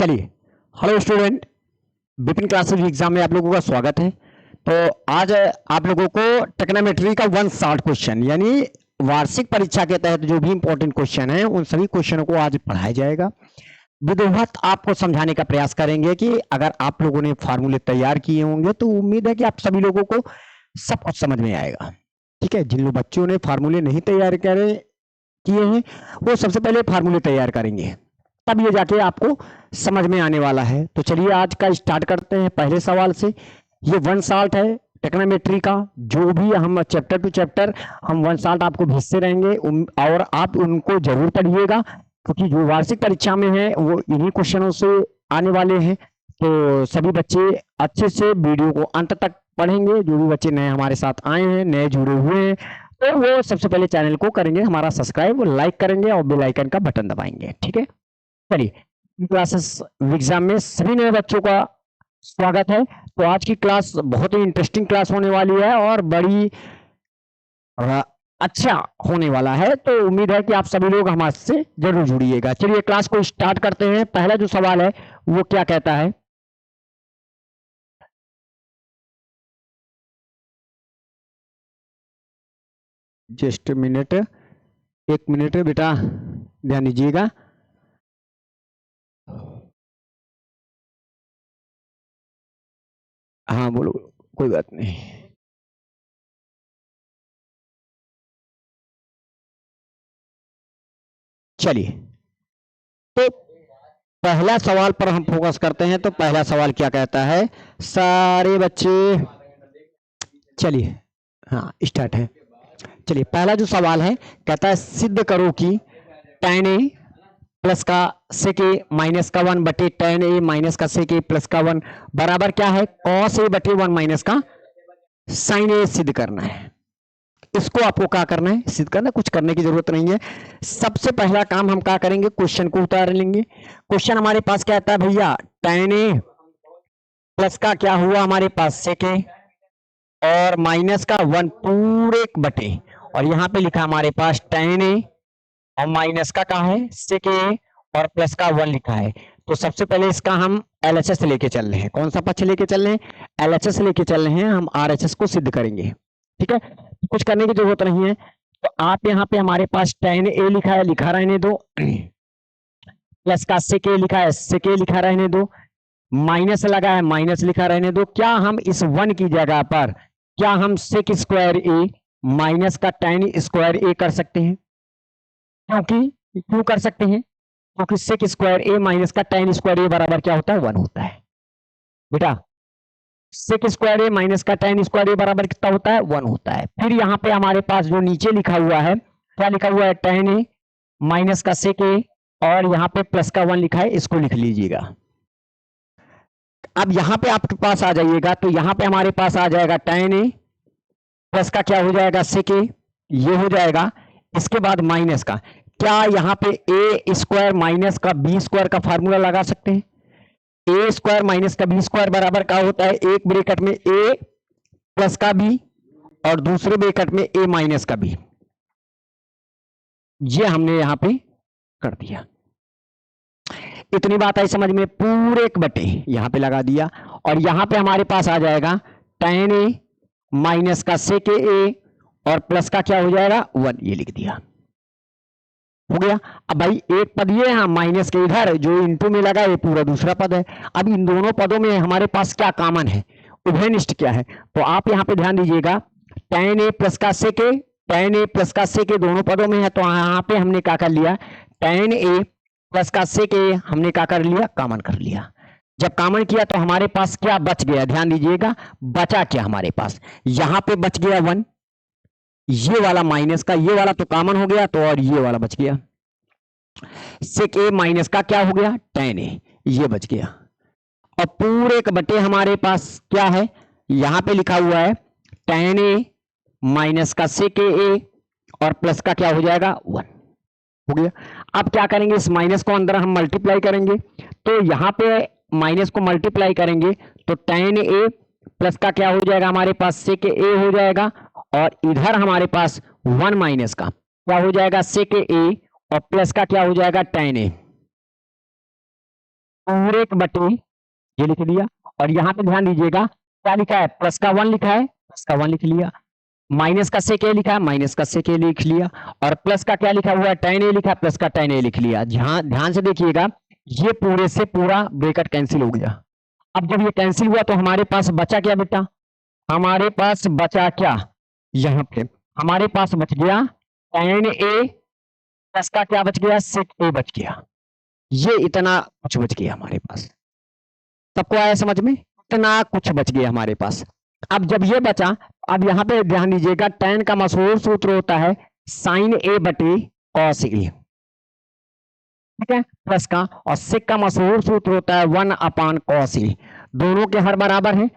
चलिए, hello student, Vipin classes exam में आप लोगों का स्वागत है। तो आज आप लोगों को टेक्नोमेट्री का 1 शॉर्ट क्वेश्चन यानी वार्षिक परीक्षा के तहत जो भी इंपॉर्टेंट क्वेश्चन है उन सभी क्वेश्चनों को आज पढ़ाया जाएगा। विधिवत आपको समझाने का प्रयास करेंगे कि अगर आप लोगों ने फार्मूले तैयार किए होंगे तो उम्मीद है कि आप सभी लोगों को सब कुछ समझ में आएगा। ठीक है, जिन लोग बच्चों ने फार्मूले नहीं तैयार किए हैं वो सबसे पहले फार्मूले तैयार करेंगे, तब ये जाके आपको समझ में आने वाला है। तो चलिए आज का स्टार्ट करते हैं पहले सवाल से। ये 1 शॉर्ट है टेक्नोमेट्री का, जो भी हम चैप्टर टू चैप्टर हम 1 शॉर्ट आपको भेजते रहेंगे और आप उनको जरूर पढ़िएगा, क्योंकि जो वार्षिक परीक्षा में है वो इन्हीं क्वेश्चनों से आने वाले हैं। तो सभी बच्चे अच्छे से वीडियो को अंत तक पढ़ेंगे। जो भी बच्चे नए हमारे साथ आए हैं, नए जुड़े हुए हैं, तो वो सबसे पहले चैनल को करेंगे हमारा सब्सक्राइब, लाइक करेंगे और बेल आइकन का बटन दबाएंगे। ठीक है, चलिए क्लासेस एग्जाम में सभी नए बच्चों का स्वागत है। तो आज की क्लास बहुत ही इंटरेस्टिंग क्लास होने वाली है और बड़ी अच्छा होने वाला है। तो उम्मीद है कि आप सभी लोग हमारे से जरूर जुड़िएगा। चलिए क्लास को स्टार्ट करते हैं। पहला जो सवाल है वो क्या कहता है, जस्ट मिनट, 1 मिनट बेटा, ध्यान दीजिएगा। हाँ बोलो, कोई बात नहीं। चलिए, तो पहला सवाल पर हम फोकस करते हैं। तो पहला सवाल क्या कहता है सारे बच्चे, चलिए हाँ स्टार्ट है। चलिए पहला जो सवाल है कहता है सिद्ध करो कि tan a प्लस का sec a माइनस का 1 बटे tan a माइनस का sec a प्लस का 1 बराबर क्या है cos a बटे 1 माइनस का sin a सिद्ध करना है। इसको आपको क्या करना है, सिद्ध करना, कुछ करने की जरूरत नहीं है। सबसे पहला काम हम क्या करेंगे, क्वेश्चन को उतार लेंगे। क्वेश्चन हमारे पास क्या आता है भैया, tan a प्लस का क्या हुआ हमारे पास sec a और माइनस का 1 पूरे बटे, और यहां पे लिखा हमारे पास tan a और माइनस का क्या है sec a और प्लस का 1 लिखा है। तो सबसे पहले इसका हम LHS लेके चल रहे हैं। कौन सा पक्ष लेके चल रहे हैं, LHS लेके चल रहे हैं। हम RHS को सिद्ध करेंगे। ठीक है, कुछ करने की जरूरत नहीं है। तो आप यहाँ पे हमारे पास tan a लिखा है, लिखा रहने दो, प्लस का sec a लिखा है, sec a लिखा रहने दो, माइनस लगा है, माइनस लिखा रहने दो। क्या हम इस 1 की जगह पर क्या हम sec स्क्वायर a माइनस का tan स्क्वायर a कर सकते हैं? क्यों कर सकते हैं, क्योंकि sec स्क्वायर a माइनस का tan स्क्वायर a बराबर क्या होता है, 1 होता है। बेटा sec स्क्वायर a माइनस का tan स्क्वायर a बराबर कितना होता है, 1 होता है। फिर यहाँ पे हमारे पास जो नीचे लिखा हुआ है, क्या लिखा हुआ है, tan a माइनस का sec a और यहाँ पे प्लस का 1 लिखा है, इसको लिख लीजिएगा। अब यहाँ पे आपके पास आ जाइएगा, तो यहाँ पे हमारे पास आ जाएगा tan a प्लस का क्या हो जाएगा sec a, ये हो जाएगा। इसके बाद माइनस का, क्या यहाँ पे a स्क्वायर माइनस का b स्क्वायर का फार्मूला लगा सकते हैं? a स्क्वायर माइनस का b स्क्वायर बराबर क्या होता है, एक ब्रैकेट में a प्लस का b और दूसरे ब्रैकेट में a माइनस का b। ये हमने यहाँ पे कर दिया। इतनी बात आई समझ में, पूरे एक बटे यहाँ पे लगा दिया, और यहाँ पे हमारे पास आ जाएगा tan a माइनस का sec a और प्लस का क्या हो जाएगा, 1, ये लिख दिया, हो गया। अब भाई एक पद ये है माइनस के इधर जो इंटू में लगा, ये पूरा दूसरा पद है। अब इन दोनों पदों में हमारे पास क्या कॉमन है, उभयनिष्ठ क्या है, तो आप यहाँ पे ध्यान दीजिएगा। tan a प्लस का sec a, tan a plus का sec a दोनों पदों में है, तो यहाँ पे हमने क्या कर लिया, tan a प्लस का sec a हमने क्या कर लिया, कॉमन कर लिया। जब कॉमन किया तो हमारे पास क्या बच गया, ध्यान दीजिएगा, बचा क्या हमारे पास, यहां पे बच गया 1, ये वाला माइनस का, ये वाला तो कॉमन हो गया, तो और ये वाला बच गया, sec a माइनस का क्या हो गया, tan a, ये बच गया। और पूरे के बटे हमारे पास क्या है, यहां पे लिखा हुआ है tan a माइनस का sec a और प्लस का क्या हो जाएगा, 1, हो गया। अब क्या करेंगे, इस माइनस को अंदर हम मल्टीप्लाई करेंगे, तो यहां पे माइनस को मल्टीप्लाई करेंगे तो tan a प्लस का क्या हो जाएगा हमारे पास, sec a हो जाएगा, और इधर हमारे पास 1 माइनस का क्या हो जाएगा, sec a और प्लस का क्या हो जाएगा, tan a। पूरे के बटे ये लिख लिया। और यहाँ पे ध्यान दीजिएगा क्या लिखा है, प्लस का 1 लिखा है, प्लस का 1 लिख लिया। माइनस का सेक ए लिखा है, माइनस का सेक ए लिख लिया। और प्लस का क्या लिखा हुआ है, tan ए लिखा है, प्लस का tan ए लिख लिया। ध्यान ध्यान से देखिएगा, ये पूरे से पूरा ब्रैकेट कैंसिल हो गया। अब जब ये कैंसिल हुआ तो हमारे पास बचा क्या बेटा, हमारे पास बचा क्या, यहाँ पे हमारे पास बच गया tan ए प्लस का क्या बच गया, सेक ए बच गया। ये इतना कुछ बच गया हमारे पास। सबको आया समझ में, इतना कुछ बच गया हमारे पास। अब जब ये बचा, अब यहाँ पे ध्यान दीजिएगा, tan का मशहूर सूत्र होता है sin ए बटे cos ए, ठीक है, प्लस का। और sec का मशहूर सूत्र होता है 1 अपान cos ए। दोनों के हर बराबर है,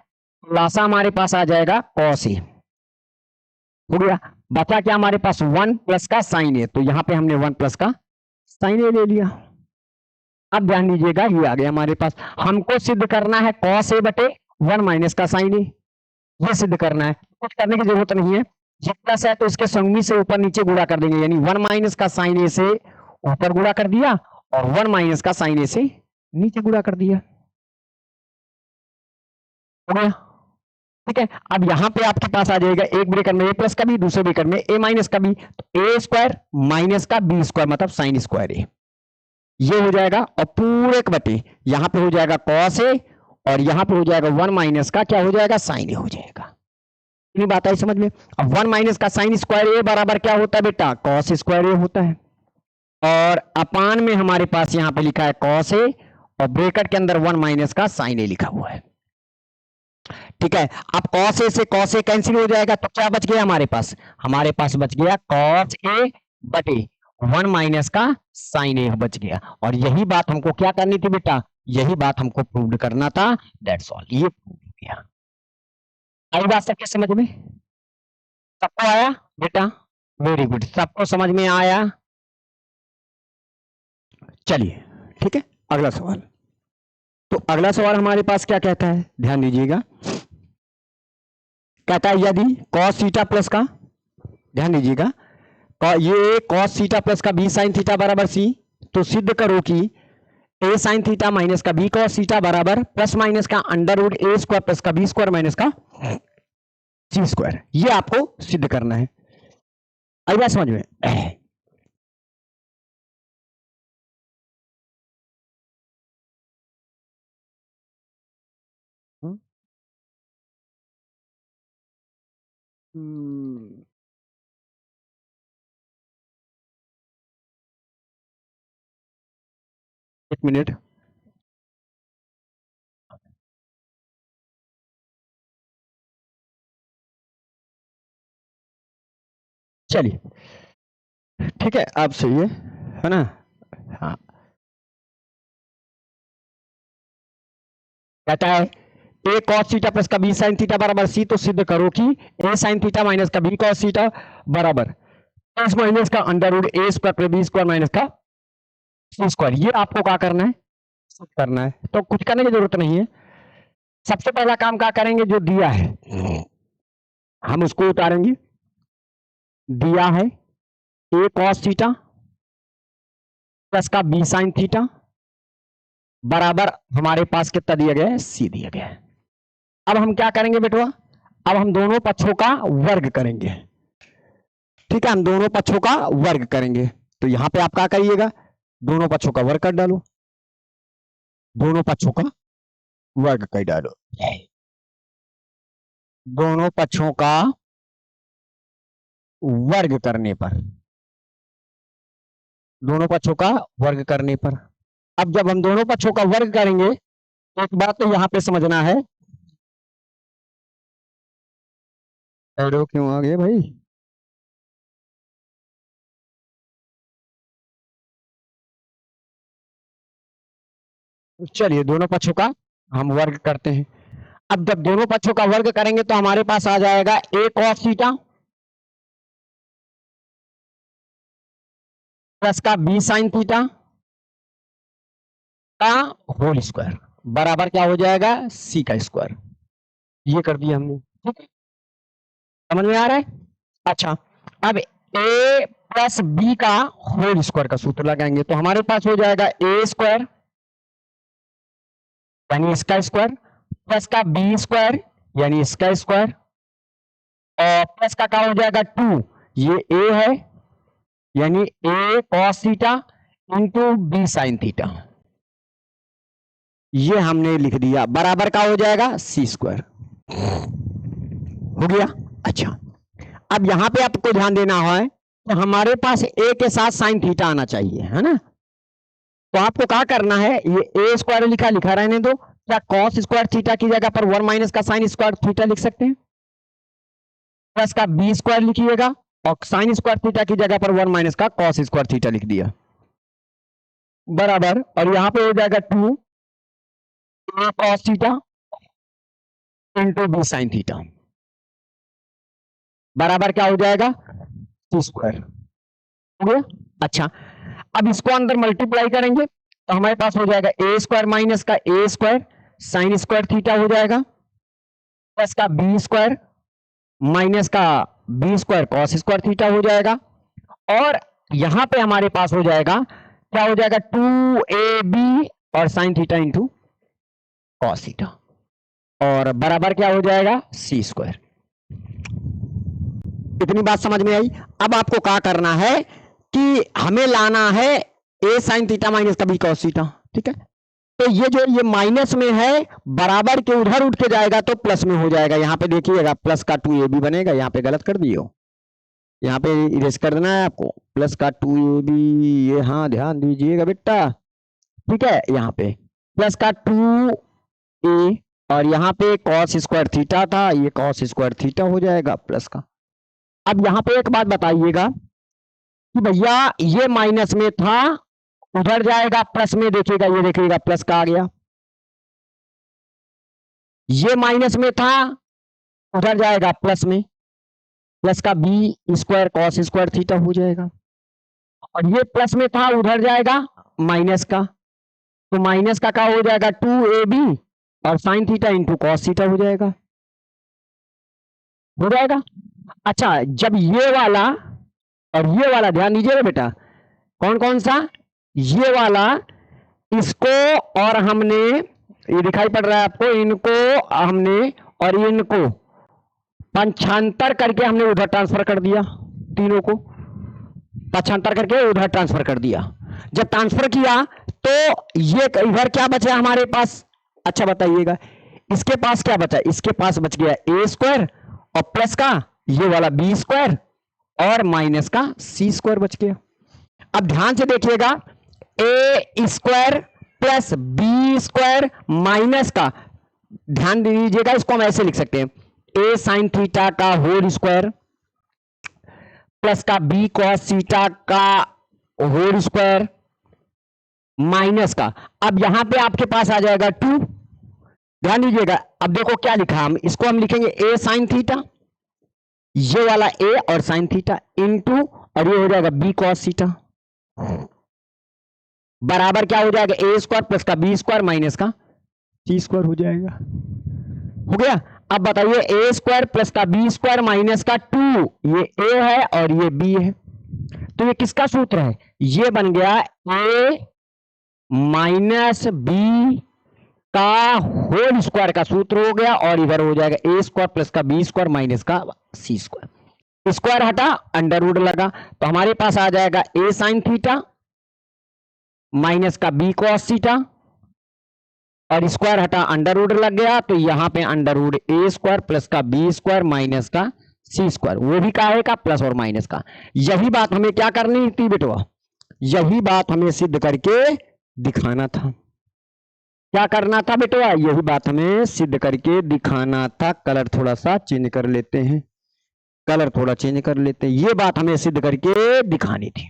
लासा हमारे पास आ जाएगा cos ए। हो गया, बचा क्या हमारे पास 1 प्लस का sin ए, तो यहाँ पे हमने 1 प्लस का sin ए ले लिया। अब ध्यान दीजिएगा, ये आ गया हमारे पास। हमको सिद्ध करना है cos ए बटे 1 माइनस का sin ए, ये सिद्ध करना है। कुछ करने की जरूरत नहीं है, ये प्लस है तो इसके संगी से ऊपर नीचे गुणा कर देंगे, यानी 1 माइनस का sin ए से ऊपर गुणा कर दिया और 1 माइनस का sin ए से नीचे गुणा कर दिया। हो गया, ठीक है। अब यहां पे आपके पास आ जाएगा एक ब्रैकेट में ए प्लस का बी, दूसरे ब्रैकेट में ए माइनस का बी, तो ए स्क्वायर माइनस का बी स्क्वायर मतलब साइन स्क्वायर ए, ये हो जाएगा। और पूरे के बटे यहां पे हो जाएगा cos ए और यहां पे हो जाएगा 1 माइनस का क्या हो जाएगा, sin ए हो जाएगा। इतनी बात आई समझ में। अब 1 माइनस का sin स्क्वायर ए बराबर क्या होता है बेटा, cos स्क्वायर ए होता है। और अपान में हमारे पास यहां पे लिखा है cos ए और ब्रैकेट के अंदर 1 माइनस का sin ए लिखा हुआ है, ठीक है। अब cos ए से cos ए कैंसिल हो जाएगा तो क्या बच गया हमारे पास बच गया cos ए बटे 1 माइनस का sin ए बच गया। और यही बात हमको क्या करनी थी बेटा, यही बात हमको प्रूव करना था, दैट्स ऑल। ये प्रूव हो गया। आई बात सबके समझ में, सबको आया बेटा, वेरी गुड, सबको समझ में आया। चलिए ठीक है, अगला सवाल। तो अगला सवाल हमारे पास क्या कहता है, ध्यान दीजिएगा। कहता है यदि cos थीटा प्लस का, ध्यान दीजिएगा, ये cos थीटा प्लस का b sin थीटा बराबर c, तो सिद्ध करो कि a sin थीटा माइनस का b cos थीटा बराबर प्लस माइनस का under root a square plus का b स्क्वायर माइनस का c स्क्वायर, ये आपको सिद्ध करना है। आई बात समझ में। एक मिनट, चलिए ठीक है, आप सही है ना। हाँ, कहता है a cos थीटा प्लस का b sin थीटा बराबर c, तो सिद्ध करो कि a sin थीटा माइनस का b cos थीटा बराबर प्लस माइनस का under root a square plus b square minus का c स्क्वायर। ये आपको क्या करना है, सिद्ध करना है। तो कुछ करने की जरूरत नहीं है, सबसे पहला काम क्या करेंगे, जो दिया है हम उसको उतारेंगे। दिया है a cos थीटा प्लस का b sin थीटा बराबर हमारे पास कितना दिया गया है, c दिया गया है। अब हम क्या करेंगे बेटवा, अब हम दोनों पक्षों का वर्ग करेंगे, ठीक है, हम दोनों पक्षों का वर्ग करेंगे। तो यहां पे आप क्या करिएगा, दोनों पक्षों का वर्ग कर डालो, दोनों पक्षों का वर्ग कर डालो, दोनों पक्षों का वर्ग करने पर, दोनों पक्षों का वर्ग करने पर, अब जब हम दोनों पक्षों का वर्ग करेंगे तो एक बात तो यहां पे समझना है, एरो क्यों आ गए भाई, चलिए दोनों पक्षों का हम वर्ग करते हैं। अब जब दोनों पक्षों का वर्ग करेंगे तो हमारे पास आ जाएगा a cos थीटा प्लस का b sin थीटा का होल स्क्वायर बराबर क्या हो जाएगा, c का स्क्वायर। ये कर दिया हमने, ठीक है, समझ में आ रहा है। अच्छा, अब a प्लस बी का होल स्क्वायर का सूत्र लगाएंगे तो हमारे पास हो जाएगा a स्क्वायर यानी इसका स्क्वायर प्लस का बी स्क्वायर यानी इसका स्क्वायर और प्लस का क्या हो जाएगा 2, ये ए है यानी A cos theta into B sine theta, ये हमने लिख दिया, बराबर का हो जाएगा सी स्क्वायर। हो गया। अच्छा, अब यहां पे आपको ध्यान देना है तो हमारे पास ए के साथ साइन थीटा आना चाहिए, है ना। तो आपको क्या करना है, ये ए स्क्वायर लिखा लिखा रहने दो, क्या कॉस स्क्वायर थीटा की जगह पर 1 माइनस का साइन स्क्वायर थीटा लिख सकते हैं, प्लस का बी स्क्वायर लिखिएगा और साइन स्क्वायर थीटा की जगह पर 1 माइनस का कॉस स्क्वायर थीटा लिख दिया, बराबर। और यहां पे हो जाएगा 2 cos theta into B sine theta, बराबर क्या हो जाएगा सी स्क्वायर। हो गया। अच्छा, अब इसको अंदर मल्टीप्लाई करेंगे तो हमारे पास हो जाएगा ए स्क्वायर माइनस का A square sine square theta हो जाएगा, प्लस का बी स्क्वायर माइनस का B square cos square theta हो जाएगा। और यहां पे हमारे पास हो जाएगा, क्या हो जाएगा 2ab और sine theta into cos theta, और बराबर क्या हो जाएगा सी स्क्वायर। इतनी बात समझ में आई। अब आपको क्या करना है कि हमें लाना है ए साइन थीटा माइनस का बी कॉस थीटा, ठीक है। तो ये जो ये माइनस में है बराबर के उधर उठ के जाएगा तो प्लस में हो जाएगा, यहां पे देखिएगा प्लस का 2ab बनेगा, यहां पे गलत कर दियो, यहां पे इरेज कर देना है आपको, प्लस का 2ab, ये हाँ ध्यान दीजिएगा बेटा, ठीक है। यहाँ पे प्लस का 2a और यहाँ पे कॉस स्क्वायर थीटा था, ये कॉस स्क्वायर थीटा हो जाएगा प्लस का। अब यहाँ पे एक बात बताइएगा कि भैया ये माइनस में था, उधर जाएगा प्लस में, देखिएगा ये देखिएगा प्लस का आ गया, ये माइनस में था उधर जाएगा प्लस में, प्लस का B square cos square theta हो जाएगा, और ये प्लस में था उधर जाएगा माइनस का, तो माइनस का क्या हो जाएगा 2ab और sine theta into cos theta हो जाएगा, हो जाएगा। अच्छा, जब ये वाला और ये वाला ध्यान दीजिएगा बेटा, कौन कौन सा, ये वाला, इसको और हमने, ये दिखाई पड़ रहा है आपको, इनको हमने और इनको पंचांतर करके हमने उधर ट्रांसफर कर दिया, तीनों को पंचांतर करके उधर ट्रांसफर कर दिया। जब ट्रांसफर किया तो ये इधर क्या बचा हमारे पास, अच्छा बताइएगा, इसके पास क्या बचा, इसके पास बच गया ए स्क्वायर और प्लस का ये वाला बी स्क्वायर और माइनस का सी स्क्वायर बच गया। अब ध्यान से देखिएगा, A square plus B square minus का, ध्यान दीजिएगा, इसको हम ऐसे लिख सकते हैं, ए साइन थीटा का होल स्क्वायर प्लस का बी कॉस थीटा का होल स्क्वायर माइनस का, अब यहां पे आपके पास आ जाएगा 2, ध्यान दीजिएगा। अब देखो क्या लिखा, हम इसको हम लिखेंगे ए साइन थीटा, ये वाला ए और साइन थीटा इंटू, और ये हो जाएगा बी कॉस थीटा, बराबर क्या हो जाएगा ए स्क्वायर प्लस का बी स्क्वायर माइनस का सी स्क्वायर हो जाएगा। हो गया। अब बताइए ए स्क्वायर प्लस का बी स्क्वायर माइनस का 2, ये ए है और ये बी है, तो ये किसका सूत्र है, ये बन गया ए माइनस बी का होल स्क्वायर का सूत्र हो गया, और इधर हो जाएगा ए स्क्वायर प्लस का बी स्क्वायर माइनस का सी स्क्वायर, स्क्वायर हटा अंडर रूट लगा, तो हमारे पास आ जाएगा ए साइन थीटा माइनस का बी कॉस थीटा, और स्क्वायर हटा अंडर रूट लग गया, तो यहां पे अंडर रूट ए स्क्वायर प्लस का बी स्क्वायर माइनस का सी स्क्वायर, वो भी काहे का प्लस और माइनस का। यही बात हमें क्या करनी थी बेटवा, यही बात हमें सिद्ध करके दिखाना था। क्या करना था बेटवा, यही बात हमें सिद्ध करके दिखाना था। कलर थोड़ा सा चेंज कर लेते हैं, कलर थोड़ा चेंज कर लेते हैं, ये बात हमें सिद्ध करके दिखानी थी।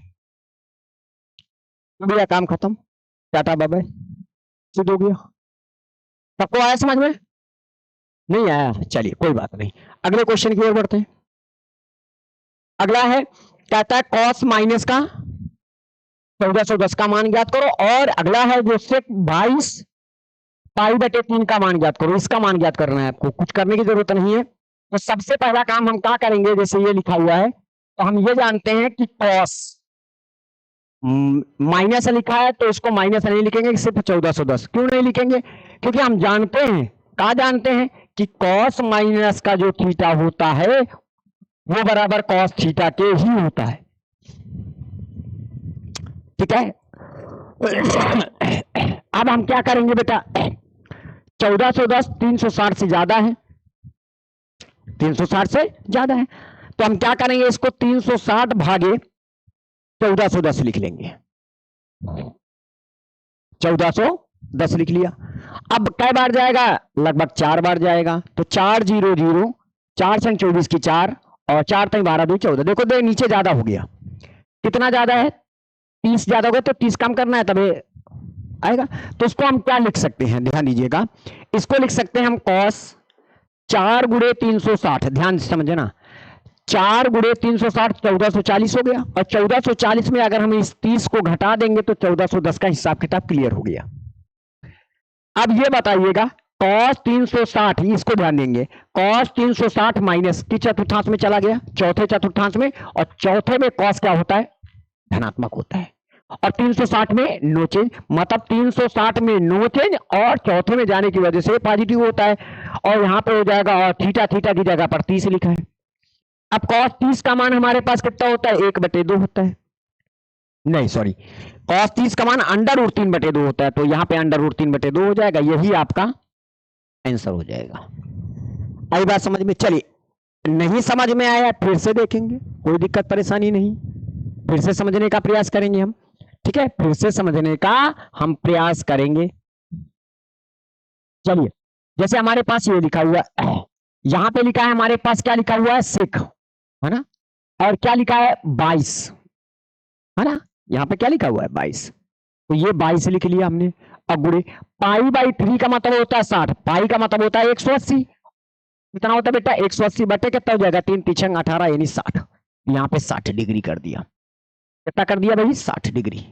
भैया काम खत्म, टाटा बाय बाय, सिद्ध हो गया। सबको आया समझ में, नहीं आया, चलिए कोई बात नहीं, अगले क्वेश्चन की ओर बढ़ते हैं। अगला है, कहता है कॉस माइनस का 1410 का मान ज्ञात करो, और अगला है जो सेक 22 पाई बटे 3 का मान ज्ञात करो, इसका मान ज्ञात करना है आपको, कुछ करने की जरूरत नहीं है। तो सबसे पहला काम हम क्या करेंगे, जैसे ये लिखा हुआ है, तो हम ये जानते हैं कि कॉस माइनस लिखा है तो इसको माइनस नहीं लिखेंगे, सिर्फ 1410। क्यों नहीं लिखेंगे? क्योंकि हम जानते हैं, क्या जानते हैं कि कॉस माइनस का जो थीटा होता है वो बराबर कॉस थीटा के ही होता है। ठीक है। अब हम क्या करेंगे बेटा, 1410 360 से ज्यादा है, 360 से ज्यादा है, तो हम क्या करेंगे, इसको 360 भागे 1410 लिख लेंगे। 1410 लिख लिया। अब कै बार जाएगा? लगभग 4 बार जाएगा। तो 4 0 0, 4 संग 24 की 4 और 4 तक 12 2 14। देखो दे नीचे ज्यादा हो गया। कितना ज्यादा है? 30 ज्यादा हो गया, तो 30 कम करना है तभी आएगा। तो इसको हम क्या लिख सकते हैं, ध्यान दीजिएगा, इसको लिख सकते हैं हम कॉस 4 गुणे 360। ध्यान से समझना, 4 गुणे 360 1440 हो गया, और 1440 में अगर हम इस 30 को घटा देंगे तो 1410 का हिसाब किताब क्लियर हो गया। अब ये बताइएगा, कॉस 360, इसको ध्यान देंगे, कॉस 360 माइनस की चतुर्थांश में चला गया, चौथे चतुर्थांश में, और चौथे में कॉस क्या होता है? धनात्मक होता है। और 360 में नो चेंज, मतलब 360 में नो चेंज और चौथे में जाने की वजह से पॉजिटिव होता है। और यहां पे हो जाएगा, और थीटा थीटा की जगह पर 30 लिखा है। अब कॉस 30 का मान हमारे पास कितना होता है? 1/2 होता है। नहीं सॉरी, कॉस 30 का मान अंडर रूट 3/2 होता है, तो यहां पे अंडर रूट 3/2 हो जाएगा। यही आपका आंसर हो जाएगा। आई बात समझ में? चलिए, नहीं समझ में आया फिर से देखेंगे, कोई दिक्कत परेशानी नहीं, फिर से समझने का प्रयास करेंगे हम। ठीक है, फिर से समझने का हम प्रयास करेंगे। चलिए, जैसे हमारे पास ये लिखा हुआ है, यहां पे लिखा है हमारे पास, क्या लिखा हुआ है? सेक, है ना, और क्या लिखा है? 22, है ना, यहां पे क्या लिखा हुआ है? 22। तो ये 22 लिख लिया हमने। अब गुणे π/3 का मतलब होता है 60, पाई का मतलब होता है 180। कितना होता है बेटा? 180 बटे कितना हो जाएगा? 3 3 18 यानी 60। यहां पे 60 डिग्री कर दिया। कितना कर दिया भाई? 60 डिग्री।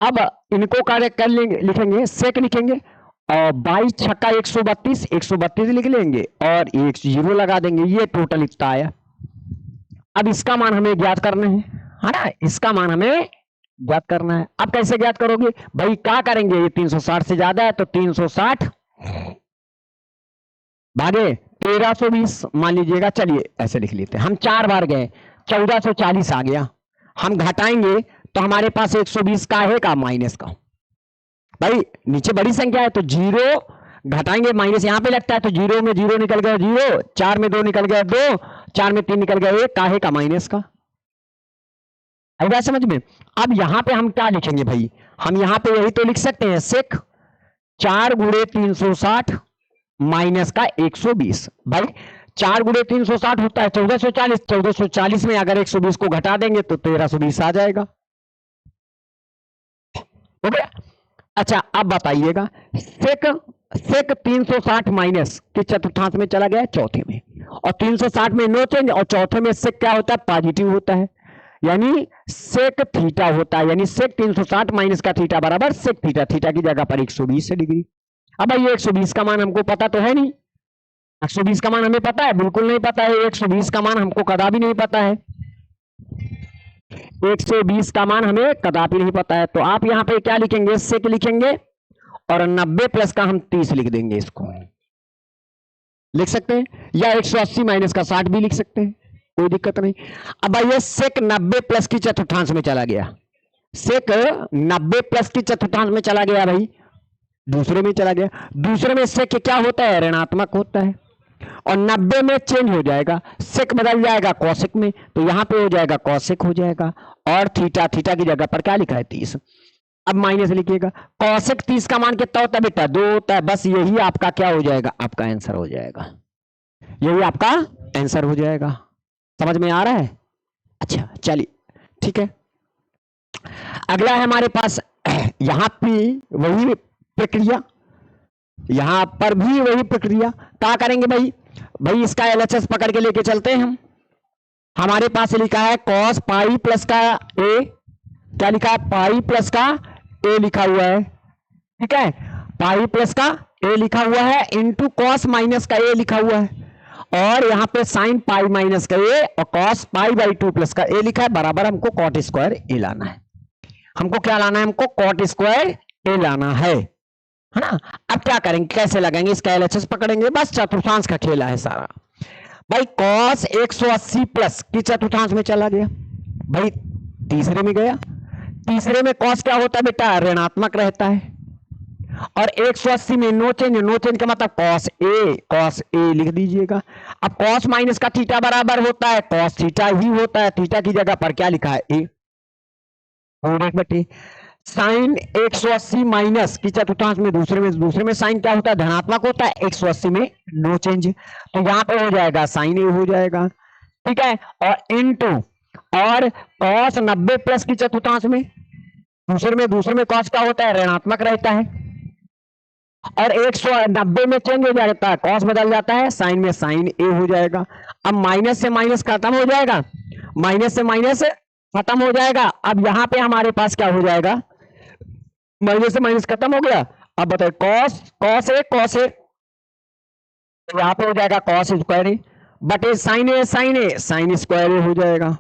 अब इनको कार्य कर लेंगे, लिखेंगे सेक लिखेंगे, और 22 छक्का 132, 132 लिख लेंगे और एक 0 लगा देंगे। ये टोटल इतना आया। अब इसका मान हमें ज्ञात करना है ना, इसका मान हमें ज्ञात करना है। अब कैसे ज्ञात करोगे भाई? क्या करेंगे, ये 360 से ज्यादा है तो 360 भागे 1320 मान लीजिएगा। चलिए ऐसे लिख लेते हैं, हम 4 बार गए, 1440 आ गया। हम घटाएंगे तो हमारे पास 120 का है का माइनस का। भाई नीचे बड़ी संख्या है तो 0 घटाएंगे, माइनस यहां पे लगता है, तो 0 में 0 निकल गया 0, 4 में 2 निकल गया 2, 4 में 3 निकल गया 1, काहे का माइनस का। आई बात समझ में? अब यहां पे हम क्या लिखेंगे भाई? हम यहां पे यही तो लिख सकते हैं, सेक 4 गुणे 360 माइनस का 120। भाई 4 गुणे 360 होता है 1440, 1440 में अगर 120 को घटा देंगे तो 1320 आ जाएगा। हो गया? अच्छा, अब बताइएगा, सेक 360 माइनस के चतुर्थांश में चला गया चौथे में, और 360 में नो चेंज, और चौथे में सेक क्या होता है? पॉजिटिव होता है, यानी सेक थीटा होता है, यानी सेक 360 माइनस का थीटा बराबर सेक थीटा, थीटा की जगह पर 120 डिग्री। अब भाई 120 का मान हमको पता तो है नहीं, 120 का मान हमें पता है? बिल्कुल नहीं पता है। 120 का मान हमको कदापि नहीं पता है, 120 का मान हमें कदापि नहीं पता है। तो आप यहां पे क्या लिखेंगे? सेक लिखेंगे, और 90 प्लस का हम 30 लिख देंगे। इसको लिख सकते हैं, या 180 माइनस का 60 भी लिख सकते हैं, कोई दिक्कत नहीं। अब भाई ये सेक 90 प्लस की चतुर्थांश में चला गया, सेक 90 प्लस की चतुर्थांश में चला गया भाई, दूसरे में चला गया। दूसरे में सेक क्या होता है? ऋणात्मक होता है, और 90 में चेंज हो जाएगा, सेक बदल जाएगा कौशिक में, तो यहां पे हो जाएगा कौशिक हो जाएगा, और थीटा, थीटा की जगह पर क्या लिखा है? 30। अब माइनस लिखिएगा, कौशिक 30 का मान कितना होता है बेटा? 2 होता है। बस यही आपका क्या हो जाएगा? आपका आंसर हो जाएगा, यही आपका आंसर हो जाएगा। समझ में आ रहा है? अच्छा चलिए ठीक है। अगला है हमारे पास, यहां भी वही प्रक्रिया, यहां पर भी वही प्रक्रिया। क्या करेंगे भाई? भाई इसका एलएचएस पकड़ के लेके चलते हैं हम। हमारे पास लिखा है कॉस पाई प्लस का ए, क्या लिखा है? पाई प्लस का ए लिखा हुआ है, ठीक है, पाई प्लस का ए लिखा हुआ है, इंटू कॉस माइनस का ए लिखा हुआ है। और यहाँ पे साइन पाई माइनस का ए और कॉस पाई बाई 2 प्लस का ए लिखा है, बराबर हमको कॉट स्क्वायर ए लाना है। हमको क्या लाना है? हमको कॉट स्क्वायर ए लाना है ना। अब क्या करेंगे, कैसे लगाएंगे? इसका एलएचएस पकड़ेंगे, बस चतुर्थांश का खेला है सारा। भाई कॉस 180 प्लस की चतुर्थांश में चला गया, भाई तीसरे में गया। तीसरे में कॉस क्या होता है बेटा? ऋणात्मक रहता है। और 180 में नो चेंज, नो चेंज का मतलब कॉस ए लिख दीजिएगा। अब कॉस माइनस का थीटा बराबर होता है कॉस थीटा ही होता है, थीटा की जगह पर क्या लिखा है? ए। और एक बटे साइन 180 माइनस की चतुर्थांश में दूसरे में साइन क्या होता है? धनात्मक होता है। 180 में नो चेंज, तो यहां पे हो जाएगा साइन ए हो जाएगा, ठीक है। और इनटू और कॉस 90 प्लस की चतुर्थांश में दूसरे में कॉस क्या होता है? ऋणात्मक रहता है। और 190 में चेंज हो जाता है, कॉस बदल जाता है, साइन में साइन ए हो जाएगा। अब माइनस से माइनस खत्म हो जाएगा, माइनस से माइनस खत्म हो जाएगा। अब यहां पे हमारे पास क्या हो जाएगा? माइनस से माइनस खत्म हो गया। अब बताइए कॉस ए यहां पे हो जाएगा कॉस स्क्वायर ए बटे साइन स्क्वायर ए हो जाएगा।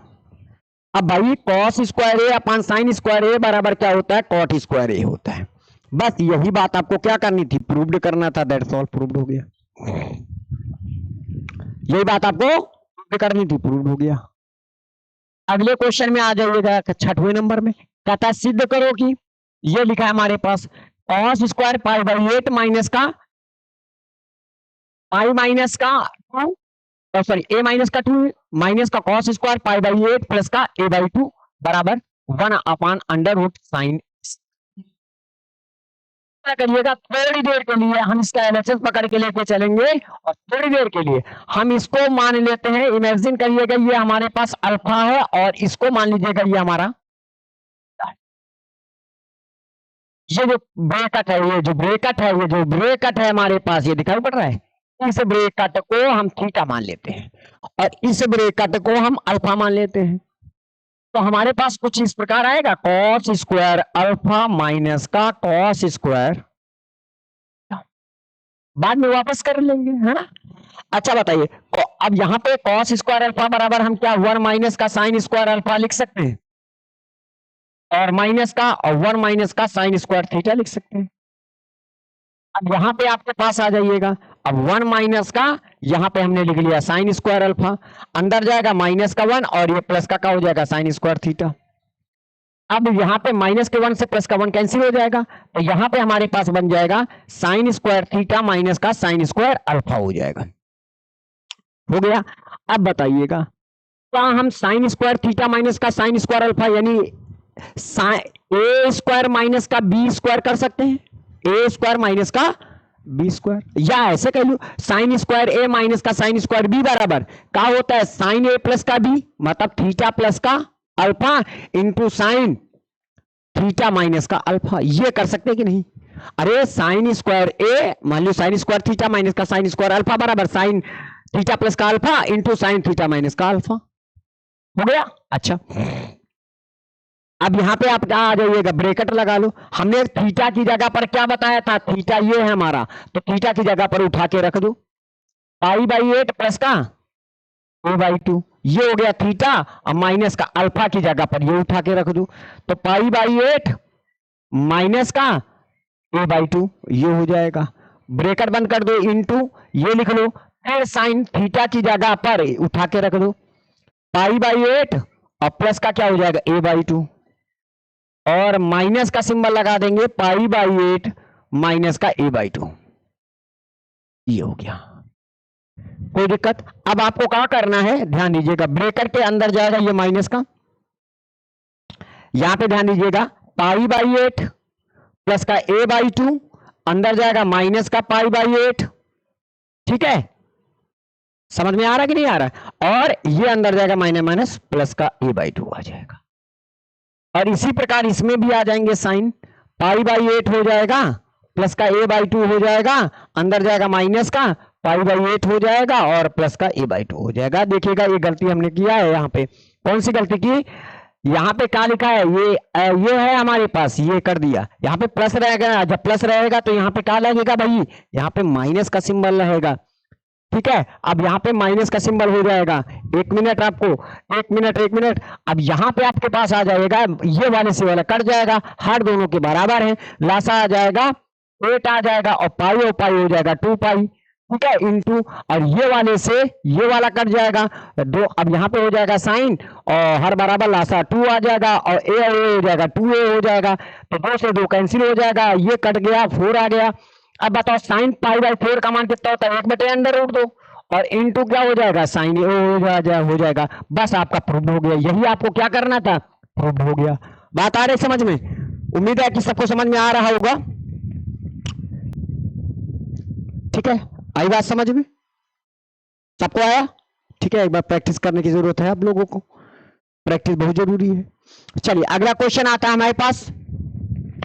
अब भाई कॉस स्क्वायर ए अपन साइन स्क्वायर ए बराबर क्या होता है? कॉट स्क्वायर ए होता है। बस यही बात आपको क्या करनी थी? प्रूव्ड करना था, दैट्स ऑल, प्रूव्ड हो गया। यही बात आपको प्रूव्ड करनी थी, प्रूव्ड हो गया। अगले क्वेश्चन में आ जाइएगा 6वें नंबर में, कहता है सिद्ध करो कि ये लिखा है हमारे पास cos square pi by 8 minus का पाई माइनस का सॉरी ए माइनस का 2 माइनस का cos square pi by 8 plus का ए बाई 2 बराबर 1 अपान अंडर रूट साइन। करिएगा थोड़ी देर के लिए हम इसका एलएचएस पकड़ के लेके चलेंगे और थोड़ी देर के लिए हम इसको मान लेते हैं। इमेजिन करिएगा ये हमारे पास अल्फा है और इसको मान लीजिएगा ये हमारा ये जो ब्रेकट है, ये जो ब्रेकट है हमारे पास, ये दिखाई पड़ रहा है। इस ब्रेकट को हम थीटा मान लेते हैं और इस ब्रेकट को हम अल्फा मान लेते हैं। तो हमारे पास कुछ इस प्रकार आएगा कॉस स्क्वायर अल्फा माइनस का कॉस स्क्वायर, बाद में वापस कर लेंगे, है ना। अच्छा बताइए, अब यहाँ पे कॉस स्क्वायर अल्फा बराबर हम क्या 1 माइनस का साइन स्क्वायर अल्फा लिख सकते हैं और माइनस का और 1 माइनस का साइन स्क्वायर थीटा लिख सकते हैं। अब यहाँ पे आपके पास आ जाइएगा, अब 1 माइनस का यहाँ पे हमने लिख लिया साइन स्क्वायर अल्फा, अंदर जाएगा माइनस का 1 और ये प्लस का क्या हो जाएगा? Sign square theta. अब यहाँ पे माइनस के 1 से प्लस का 1 कैंसिल हो जाएगा, तो यहाँ पे हमारे पास बन जाएगा साइन स्क्वायर थीटा माइनस का साइन स्क्वायर अल्फा हो जाएगा। हो गया। अब बताइएगा क्या हम साइन स्क्वायर थीटा माइनस का साइन स्क्वायर अल्फा यानी ए स्क्वायर माइनस का बी स्क्वायर कर सकते हैं? ए स्क्वायर माइनस का बी स्क्वायर, या ऐसे कह लू साइन स्क्वायर ए माइनस का साइन स्क्वायर बी बराबर क्या होता है? साइन ए प्लस का बी, मतलब थीटा प्लस का alpha into sine theta minus का अल्फा। ये कर सकते हैं कि नहीं? अरे साइन स्क्वायर ए मान लो साइन स्क्वायर थीटा माइनस का साइन स्क्वायर अल्फा बराबर साइन थीटा प्लस का alpha into sine theta minus का अल्फा। हो गया। अच्छा अब यहां पे आप आ जाइएगा, ब्रैकेट लगा लो। हमने थीटा की जगह पर क्या बताया था? थीटा ये है हमारा, तो थीटा की जगह पर उठा के रख दो पाई बाई 8 प्लस का ए बाई 2, ये हो गया थीटा। और माइनस का अल्फा की जगह पर ये उठा के रख दो, तो पाई बाई 8 माइनस का ए बाई 2 ये हो जाएगा। ब्रैकेट बंद कर दो, इनटू ये लिख लो, फिर साइन थीटा की जगह पर उठा के रख दो पाई बाई 8 और प्लस का क्या हो जाएगा? ए बाई 2 और माइनस का सिंबल लगा देंगे पाई बाई 8 माइनस का ए बाई 2, ये हो गया। कोई दिक्कत? अब आपको क्या करना है, ध्यान दीजिएगा, ब्रैकेट के अंदर जाएगा ये माइनस का, यहां पे ध्यान दीजिएगा पाई बाई 8 प्लस का ए बाई 2, अंदर जाएगा माइनस का पाई बाई 8, ठीक है। समझ में आ रहा कि नहीं आ रहा? और ये अंदर जाएगा माइनस माइनस प्लस का ए बाई 2 आ जाएगा। और इसी प्रकार इसमें भी आ जाएंगे साइन, पाई बाई 8 हो जाएगा प्लस का ए बाई 2 हो जाएगा, अंदर जाएगा माइनस का पाई बाई 8 हो जाएगा और प्लस का ए बाई 2 हो जाएगा। देखिएगा ये गलती हमने किया है यहाँ पे। कौन सी गलती की? यहाँ पे क्या लिखा है? ये है हमारे पास, ये कर दिया। यहाँ पे प्लस रहेगा, जब प्लस रहेगा तो यहाँ पे क्या लगेगा भाई? यहाँ पे माइनस का सिंबल रहेगा। ठीक है, अब यहाँ पे माइनस का सिंबल हो जाएगा। एक मिनट आपको, एक मिनट। अब यहाँ पे आपके पास आ जाएगा, ये वाले से वाला कट जाएगा, हार दोनों के बराबर है, लासा आ जाएगा 8 आ जाएगा और पाई हो जाएगा 2 पाई, ठीक है, इंटू, और ये वाले से ये वाला कट जाएगा दो, अब यहाँ पे हो जाएगा साइन और हर बराबर लासा 2 आ जाएगा और ए हो जाएगा 2a हो जाएगा, तो 2 से 2 कैंसिल हो जाएगा, ये कट गया 4 आ गया। अब बताओ साइन पाई बाई 4 का मान कितना होता है, 1/√2 और इंटू क्या हो जाएगा, साइन ए हो जाएगा। बस आपका प्रूव हो गया, यही आपको क्या करना था, प्रूव हो गया। बात आ रही समझ में? उम्मीद है कि सबको समझ में आ रहा होगा। ठीक है, आई बात समझ में? सबको आया? ठीक है, एक बार प्रैक्टिस करने की जरूरत है आप लोगों को, प्रैक्टिस बहुत जरूरी है। चलिए अगला क्वेश्चन आता है हमारे पास।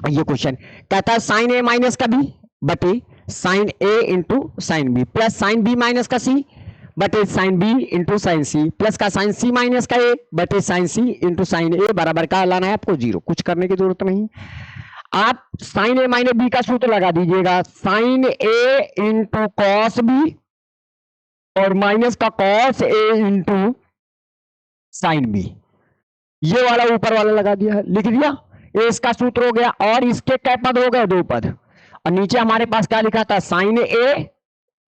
ये क्वेश्चन कहता है साइन ए माइनस का बी बटे sine A into sine B plus sine B minus का सी बटे sine B into sine C plus का साइन सी माइनस का ए बटे sine C into sine A बराबर क्या लाना है आपको, 0। कुछ करने की जरूरत नहीं, आप साइन ए माइनस बी का सूत्र लगा दीजिएगा, sign A into cos B और माइनस का cos A into sine B, ये वाला ऊपर वाला लगा दिया, लिख दिया, ये इसका सूत्र हो गया। और इसके क्या पद हो गए, 2 पद, और नीचे हमारे पास क्या लिखा था, sign A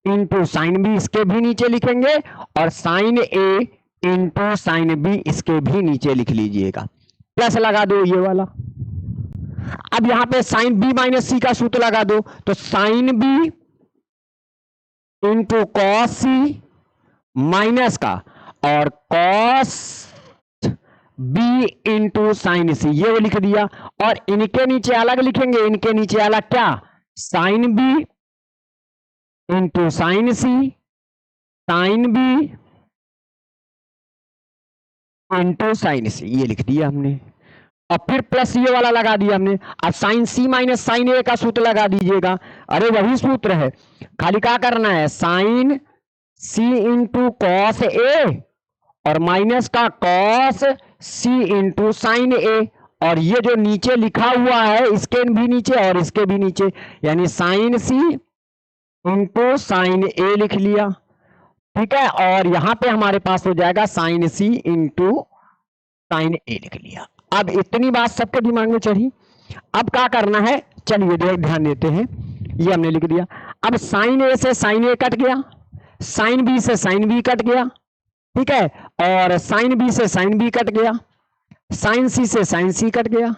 into sine B, इसके भी नीचे लिखेंगे, और sign A into sine B इसके भी नीचे लिख लीजिएगा, प्लस लगा दो ये वाला। अब यहां पे साइन बी माइनस सी का सूत्र लगा दो, तो sign B into cos C minus का और कॉस बी इंटू साइन सी, ये वो लिख दिया। और इनके नीचे अलग लिखेंगे, इनके नीचे अलग क्या, साइन बी इंटू साइन सी, साइन बी इंटू साइन सी, ये लिख दिया हमने, और फिर प्लस ये वाला लगा दिया हमने। अब साइन सी माइनस साइन ए का सूत्र लगा दीजिएगा, अरे वही सूत्र है, खाली क्या करना है, sine C into cos A और माइनस का कॉस सी इंटू साइन ए, और ये जो नीचे लिखा हुआ है इसके भी नीचे और इसके भी नीचे, यानी साइन सी इंटू साइन ए लिख लिया, ठीक है, और यहां पे हमारे पास हो जाएगा साइन सी इंटू साइन ए लिख लिया। अब इतनी बात सबके दिमाग में चढ़ी, अब क्या करना है, चलिए ध्यान देते हैं, ये हमने लिख दिया। अब साइन ए से साइन ए कट गया, साइन बी से साइन बी कट गया, ठीक है, और साइन बी से साइन बी कट गया, साइन सी से साइन सी कट गया,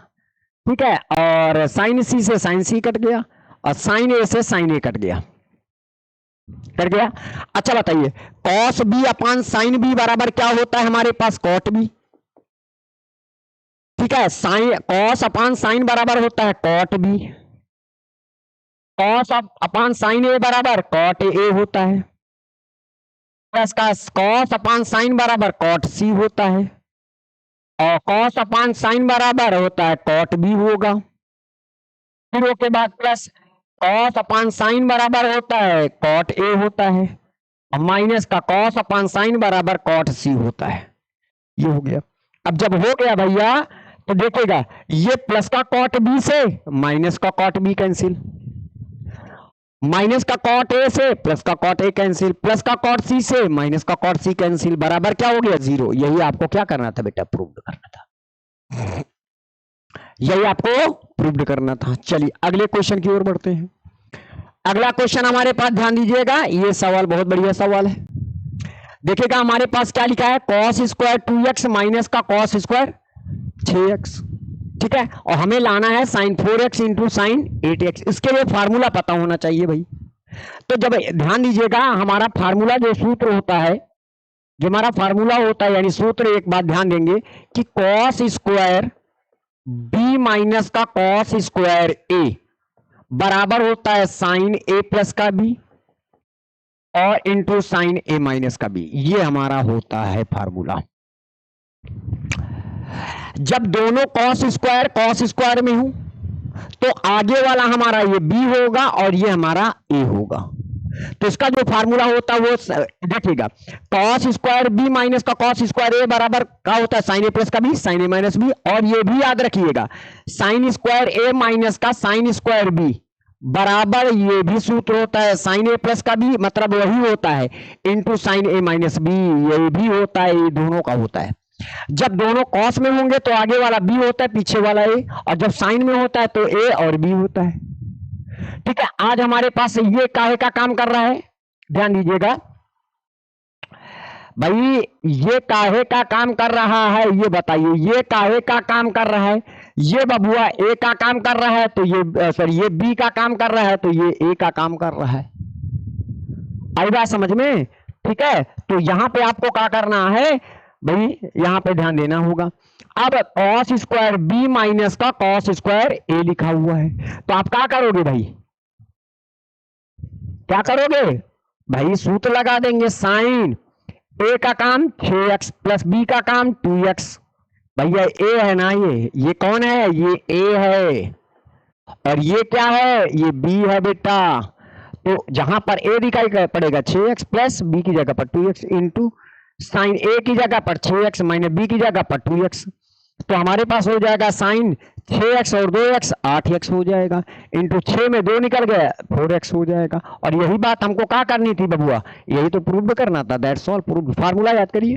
ठीक है, और साइन सी से साइन सी कट गया, और साइन ए से साइन ए कट गया, कर गया। अच्छा बताइए, cos B upon sine B बराबर क्या होता है हमारे पास, कॉट बी, ठीक है, साइन कॉस अपान साइन बराबर होता है cot B, cos upon sine A बराबर कॉट ए होता है, प्लस का कॉस अपान साइन बराबर कॉट सी होता है, और कॉस अपान साइन बराबर होता है कॉट बी होगा, फिर उसके बाद प्लस कॉस अपान साइन बराबर होता है कॉट ए होता है, और माइनस का कॉस अपान साइन बराबर कॉट सी होता है, ये हो गया। अब जब हो गया भैया तो देखिएगा, ये प्लस का कॉट बी से माइनस का कॉट बी कैंसिल, माइनस का कॉट ए से प्लस का कॉट ए कैंसिल, प्लस का कॉट सी से माइनस का कॉट सी कैंसिल, बराबर क्या हो गया, 0। यही आपको क्या करना था बेटा, प्रूव करना था, यही आपको प्रूव करना था। चलिए अगले क्वेश्चन की ओर बढ़ते हैं। अगला क्वेश्चन हमारे पास ध्यान दीजिएगा, ये सवाल बहुत बढ़िया सवाल है। देखिएगा हमारे पास क्या लिखा है, कॉस स्क्वायर 2x माइनस का कॉस स्क्वायर 6x, ठीक है, और हमें लाना है sign 4x into sine 8x, इसके लिए फार्मूला पता होना चाहिए भाई। तो जब ध्यान दीजिएगा, हमारा फार्मूला जो सूत्र होता है, जो हमारा फार्मूला होता है, यानी सूत्र, एक बात ध्यान देंगे कि कॉस स्क्वायर b माइनस का कॉस स्क्वायर a बराबर होता है साइन a प्लस का b और इंटू साइन a माइनस का b, ये हमारा होता है फार्मूला। जब दोनों कॉस स्क्वायर में हूं तो आगे वाला हमारा ये b होगा और ये हमारा a होगा, तो इसका जो फार्मूला होता है वो देखिएगा, कॉस स्क्वायर बी माइनस का कॉस स्क्वायर ए बराबर क्या होता है, साइन ए प्लस का B sign A minus B, और ये भी याद रखिएगा साइन स्क्वायर ए माइनस का साइन स्क्वायर बी बराबर ये भी सूत्र होता है साइन ए प्लस का भी, मतलब वही होता है, into sine A minus B, ये भी होता है, ये दोनों का होता है। जब दोनों कॉस में होंगे तो आगे वाला बी होता है, पीछे वाला ए, और जब साइन में होता है तो ए और बी होता है। ठीक है, आज हमारे पास ये काहे का काम कर रहा है, ध्यान दीजिएगा भाई, ये काहे का काम कर रहा है, ये बताइए, ये काहे का काम कर रहा है, ये बबुआ ए का काम कर रहा है, तो ये सॉरी ये बी का काम कर रहा है, तो ये ए का काम कर रहा है। आई बात समझ में? ठीक है, तो यहां पे आपको क्या करना है भाई, यहां पे ध्यान देना होगा। अब कॉस स्क्वायर बी माइनस का कॉस स्क्वायर ए लिखा हुआ है, तो आप क्या करोगे भाई, क्या करोगे भाई, सूत्र लगा देंगे, साइन ए का काम 6x प्लस बी का काम 2x। भैया ए है ना, ये कौन है, ये ए है, और ये क्या है, ये बी है बेटा। तो जहां पर ए दिखाई पड़ेगा 6x प्लस बी की जगह पर 2x इंटू साइन ए की जगह पर 6x माइनस बी की जगह पर 2x, तो हमारे पास हो जाएगा साइन 6x और 2x 8x हो जाएगा, इंटू 6 में 2 निकल गया 4x हो जाएगा। और यही बात हमको क्या करनी थी बबुआ, यही तो प्रूव करना था, दैट्स ऑल, प्रूव, फार्मूला याद करिए,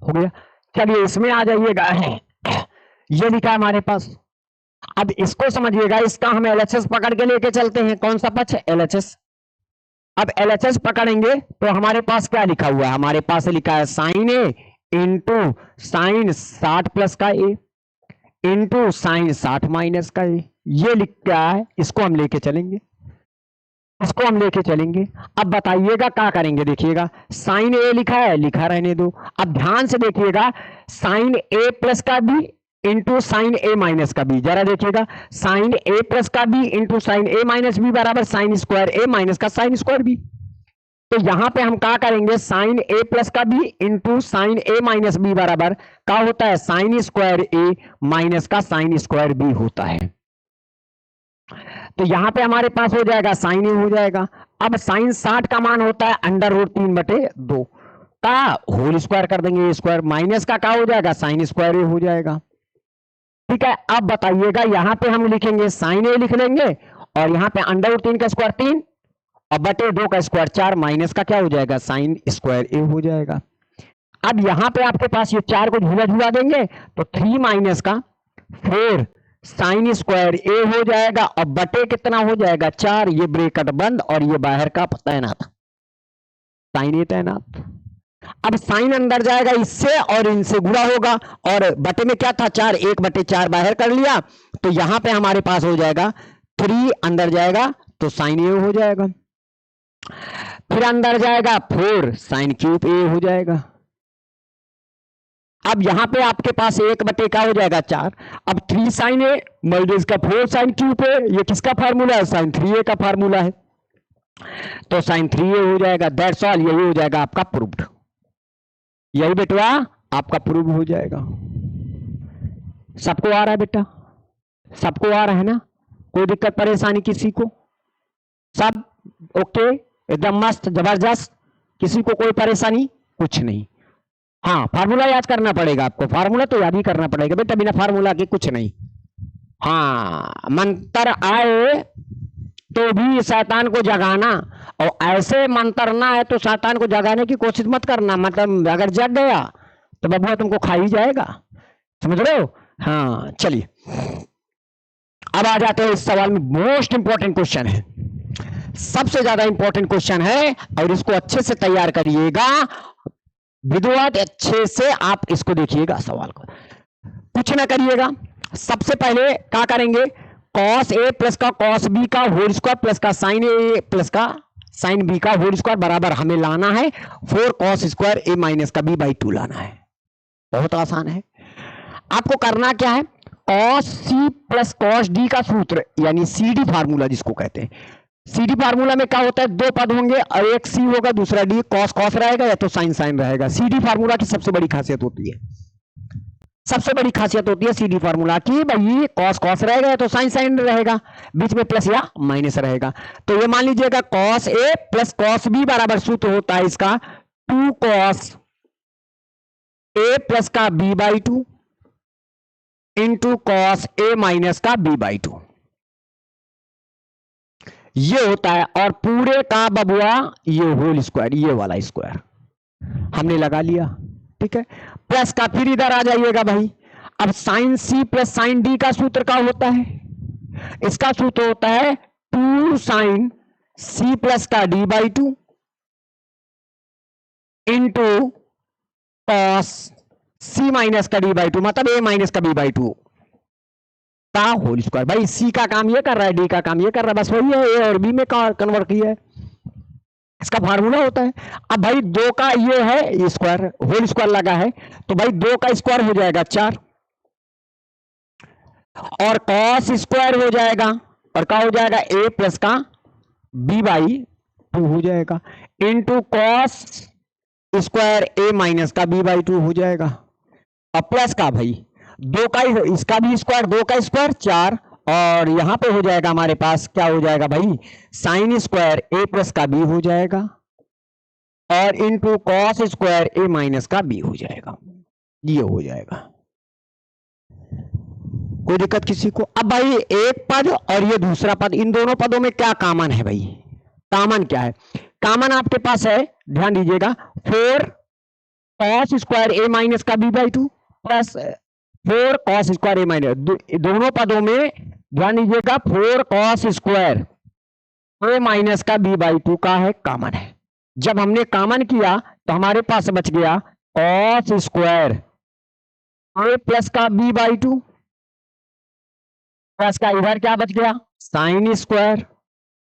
हो गया। चलिए इसमें आ जाइएगा, ये लिखा है हमारे पास। अब इसको समझिएगा, इसका हम एलएचएस पकड़ के लेके चलते हैं, कौन सा पक्ष, एलएचएस। अब एलएचएस पकड़ेंगे तो हमारे पास क्या लिखा हुआ है, हमारे पास लिखा है sine A into sign 60 plus का ए इंटू साइन 60 माइनस का ए, ये लिख क्या है, इसको हम लेके चलेंगे, इसको हम लेके चलेंगे। अब बताइएगा क्या करेंगे, देखिएगा साइन ए लिखा है, लिखा रहने दो। अब ध्यान से देखिएगा, साइन ए प्लस का भी इंटू साइन ए माइनस का बी, जरा देखिएगा, साइन ए प्लस का B into sine A minus B बराबर साइन स्क्वायर ए माइनस का साइन स्क्वायर बी। तो यहां पे हम क्या करेंगे, साइन ए प्लस का B into sine A minus B बराबर क्या होता है, साइन स्क्वायर ए माइनस का साइन स्क्वायर बी होता है। तो यहां पे हमारे पास हो जाएगा साइन ए हो जाएगा। अब साइन 60 का मान होता है अंडर रूट 3/2 का होल स्क्वायर कर देंगे, स्क्वायर माइनस का क्या हो जाएगा, साइन स्क्वायर ए हो जाएगा। ठीक है, अब बताइएगा, यहां पे हम लिखेंगे साइन ए लिख लेंगे, और यहां पे अंडर रूट 3 का स्क्वायर 3 और बटे 2 का स्क्वायर 4 माइनस का क्या हो जाएगा, साइन स्क्वायर ए हो जाएगा। अब यहां पे आपके पास ये 4 को झूला झूला देंगे तो 3 माइनस का 4 साइन स्क्वायर ए हो जाएगा, और बटे कितना हो जाएगा 4, ये ब्रैकेट बंद और ये बाहर का तैनात, साइन ए तैनात। अब साइन अंदर जाएगा इससे और इनसे गुणा होगा, और बटे में क्या था 4, 1/4 बाहर कर लिया, तो यहां पे हमारे पास हो जाएगा 3 अंदर जाएगा तो साइन ए हो जाएगा, फिर अंदर जाएगा 4 साइन क्यूब ए हो जाएगा। अब यहां पे आपके पास 1/, क्या हो जाएगा 4, अब 3 साइन ए मल्टीप्लाई का 4 साइन क्यूब ए, ये किसका फार्मूला है, साइन 3a का फार्मूला है, तो साइन 3a हो जाएगा, दैट्स ऑल, यही हो जाएगा आपका प्रूव्ड, यही बेटवा आपका प्रूव हो जाएगा। सबको आ रहा है बेटा, सबको आ रहा है ना, कोई दिक्कत परेशानी किसी को, सब ओके, एकदम मस्त जबरदस्त, किसी को कोई परेशानी कुछ नहीं। हाँ, फार्मूला याद करना पड़ेगा आपको, फार्मूला तो याद ही करना पड़ेगा बेटा, बिना फार्मूला के कुछ नहीं। हाँ, मंत्र आए तो भी शैतान को जगाना, और ऐसे मंत्र ना है तो शैतान को जगाने की कोशिश मत करना, मतलब अगर जग गया तो बबुआ तुमको खा ही जाएगा, समझ रहे हो। हाँ चलिए, अब आ जाते हैं इस सवाल में, मोस्ट इंपॉर्टेंट क्वेश्चन है, सबसे ज्यादा इंपॉर्टेंट क्वेश्चन है, और इसको अच्छे से तैयार करिएगा विद्वत, अच्छे से आप इसको देखिएगा, सवाल को कुछ ना करिएगा। सबसे पहले क्या करेंगे, कॉस ए प्लस का कॉस बी का होल स्क्वायर प्लस का साइन ए प्लस का साइन बी का होल स्क्वायर बराबर हमें लाना है 4 कॉस स्क्वायर ए माइनस का b/2 लाना है। बहुत आसान है, आपको करना क्या है, cos C plus cos D का सूत्र, यानी सीडी फार्मूला जिसको कहते हैं, सीडी फार्मूला में क्या होता है, 2 पद होंगे और एक सी होगा दूसरा डी, कॉस कॉस रहेगा या तो साइन साइन रहेगा। सीडी फार्मूला की सबसे बड़ी खासियत होती है, सबसे बड़ी खासियत होती है सीडी फार्मूला की, भाई कॉस कॉस रहेगा तो साइन साइन रहेगा, बीच में प्लस या माइनस रहेगा। तो ये मान लीजिएगा cos A plus cos B बराबर सूत्र होता है इसका 2 कॉस ए प्लस का b/2 into cos A minus का b/2। ये होता है, और पूरे का बबुआ ये होल स्क्वायर, ये वाला स्क्वायर हमने लगा लिया। ठीक है, प्लस का फिर इधर आ जाइएगा भाई। अब sine C plus sine D का सूत्र क्या होता है? इसका सूत्र होता है 2 साइन सी प्लस का D by 2 into cos C minus का डी बाई 2, मतलब ए माइनस का बी बाई 2 का होल स्क्वायर। भाई सी का काम ये कर रहा है, डी का काम ये कर रहा है, बस वही है, ए और बी में कन्वर्ट किया है, इसका फार्मूला होता है। अब भाई 2 का ये है स्क्वायर, होल स्क्वायर लगा है, तो भाई 2 का स्क्वायर हो जाएगा 4, और कॉस स्क्वायर हो जाएगा, और क्या हो जाएगा ए प्लस का बी बाई 2 हो जाएगा, into cos square A minus का बी बाई 2 हो जाएगा। अब प्लस का भाई 2 का, इसका भी स्क्वायर, 2 का स्क्वायर 4, और यहां पे हो जाएगा हमारे पास क्या हो जाएगा भाई, साइन स्क्वायर ए प्लस का बी हो जाएगा, और into cos square A minus का बी हो जाएगा, ये हो जाएगा। कोई दिक्कत किसी को? अब भाई एक पद और ये दूसरा पद, इन दोनों पदों में क्या कॉमन है भाई? कॉमन क्या है? कॉमन आपके पास है, ध्यान दीजिएगा, 4 कॉस स्क्वायर ए माइनस का B by 2 plus 4 cos square A minus, दोनों पदों में ध्यान दीजिएगा 4 कॉस स्क्वायर ए माइनस का बी बाई 2 का है, कॉमन है। जब हमने कॉमन किया तो हमारे पास बच गया कॉस स्क्वायर ए प्लस का बी बाई 2 प्लस का इधर क्या बच गया, साइन स्क्वायर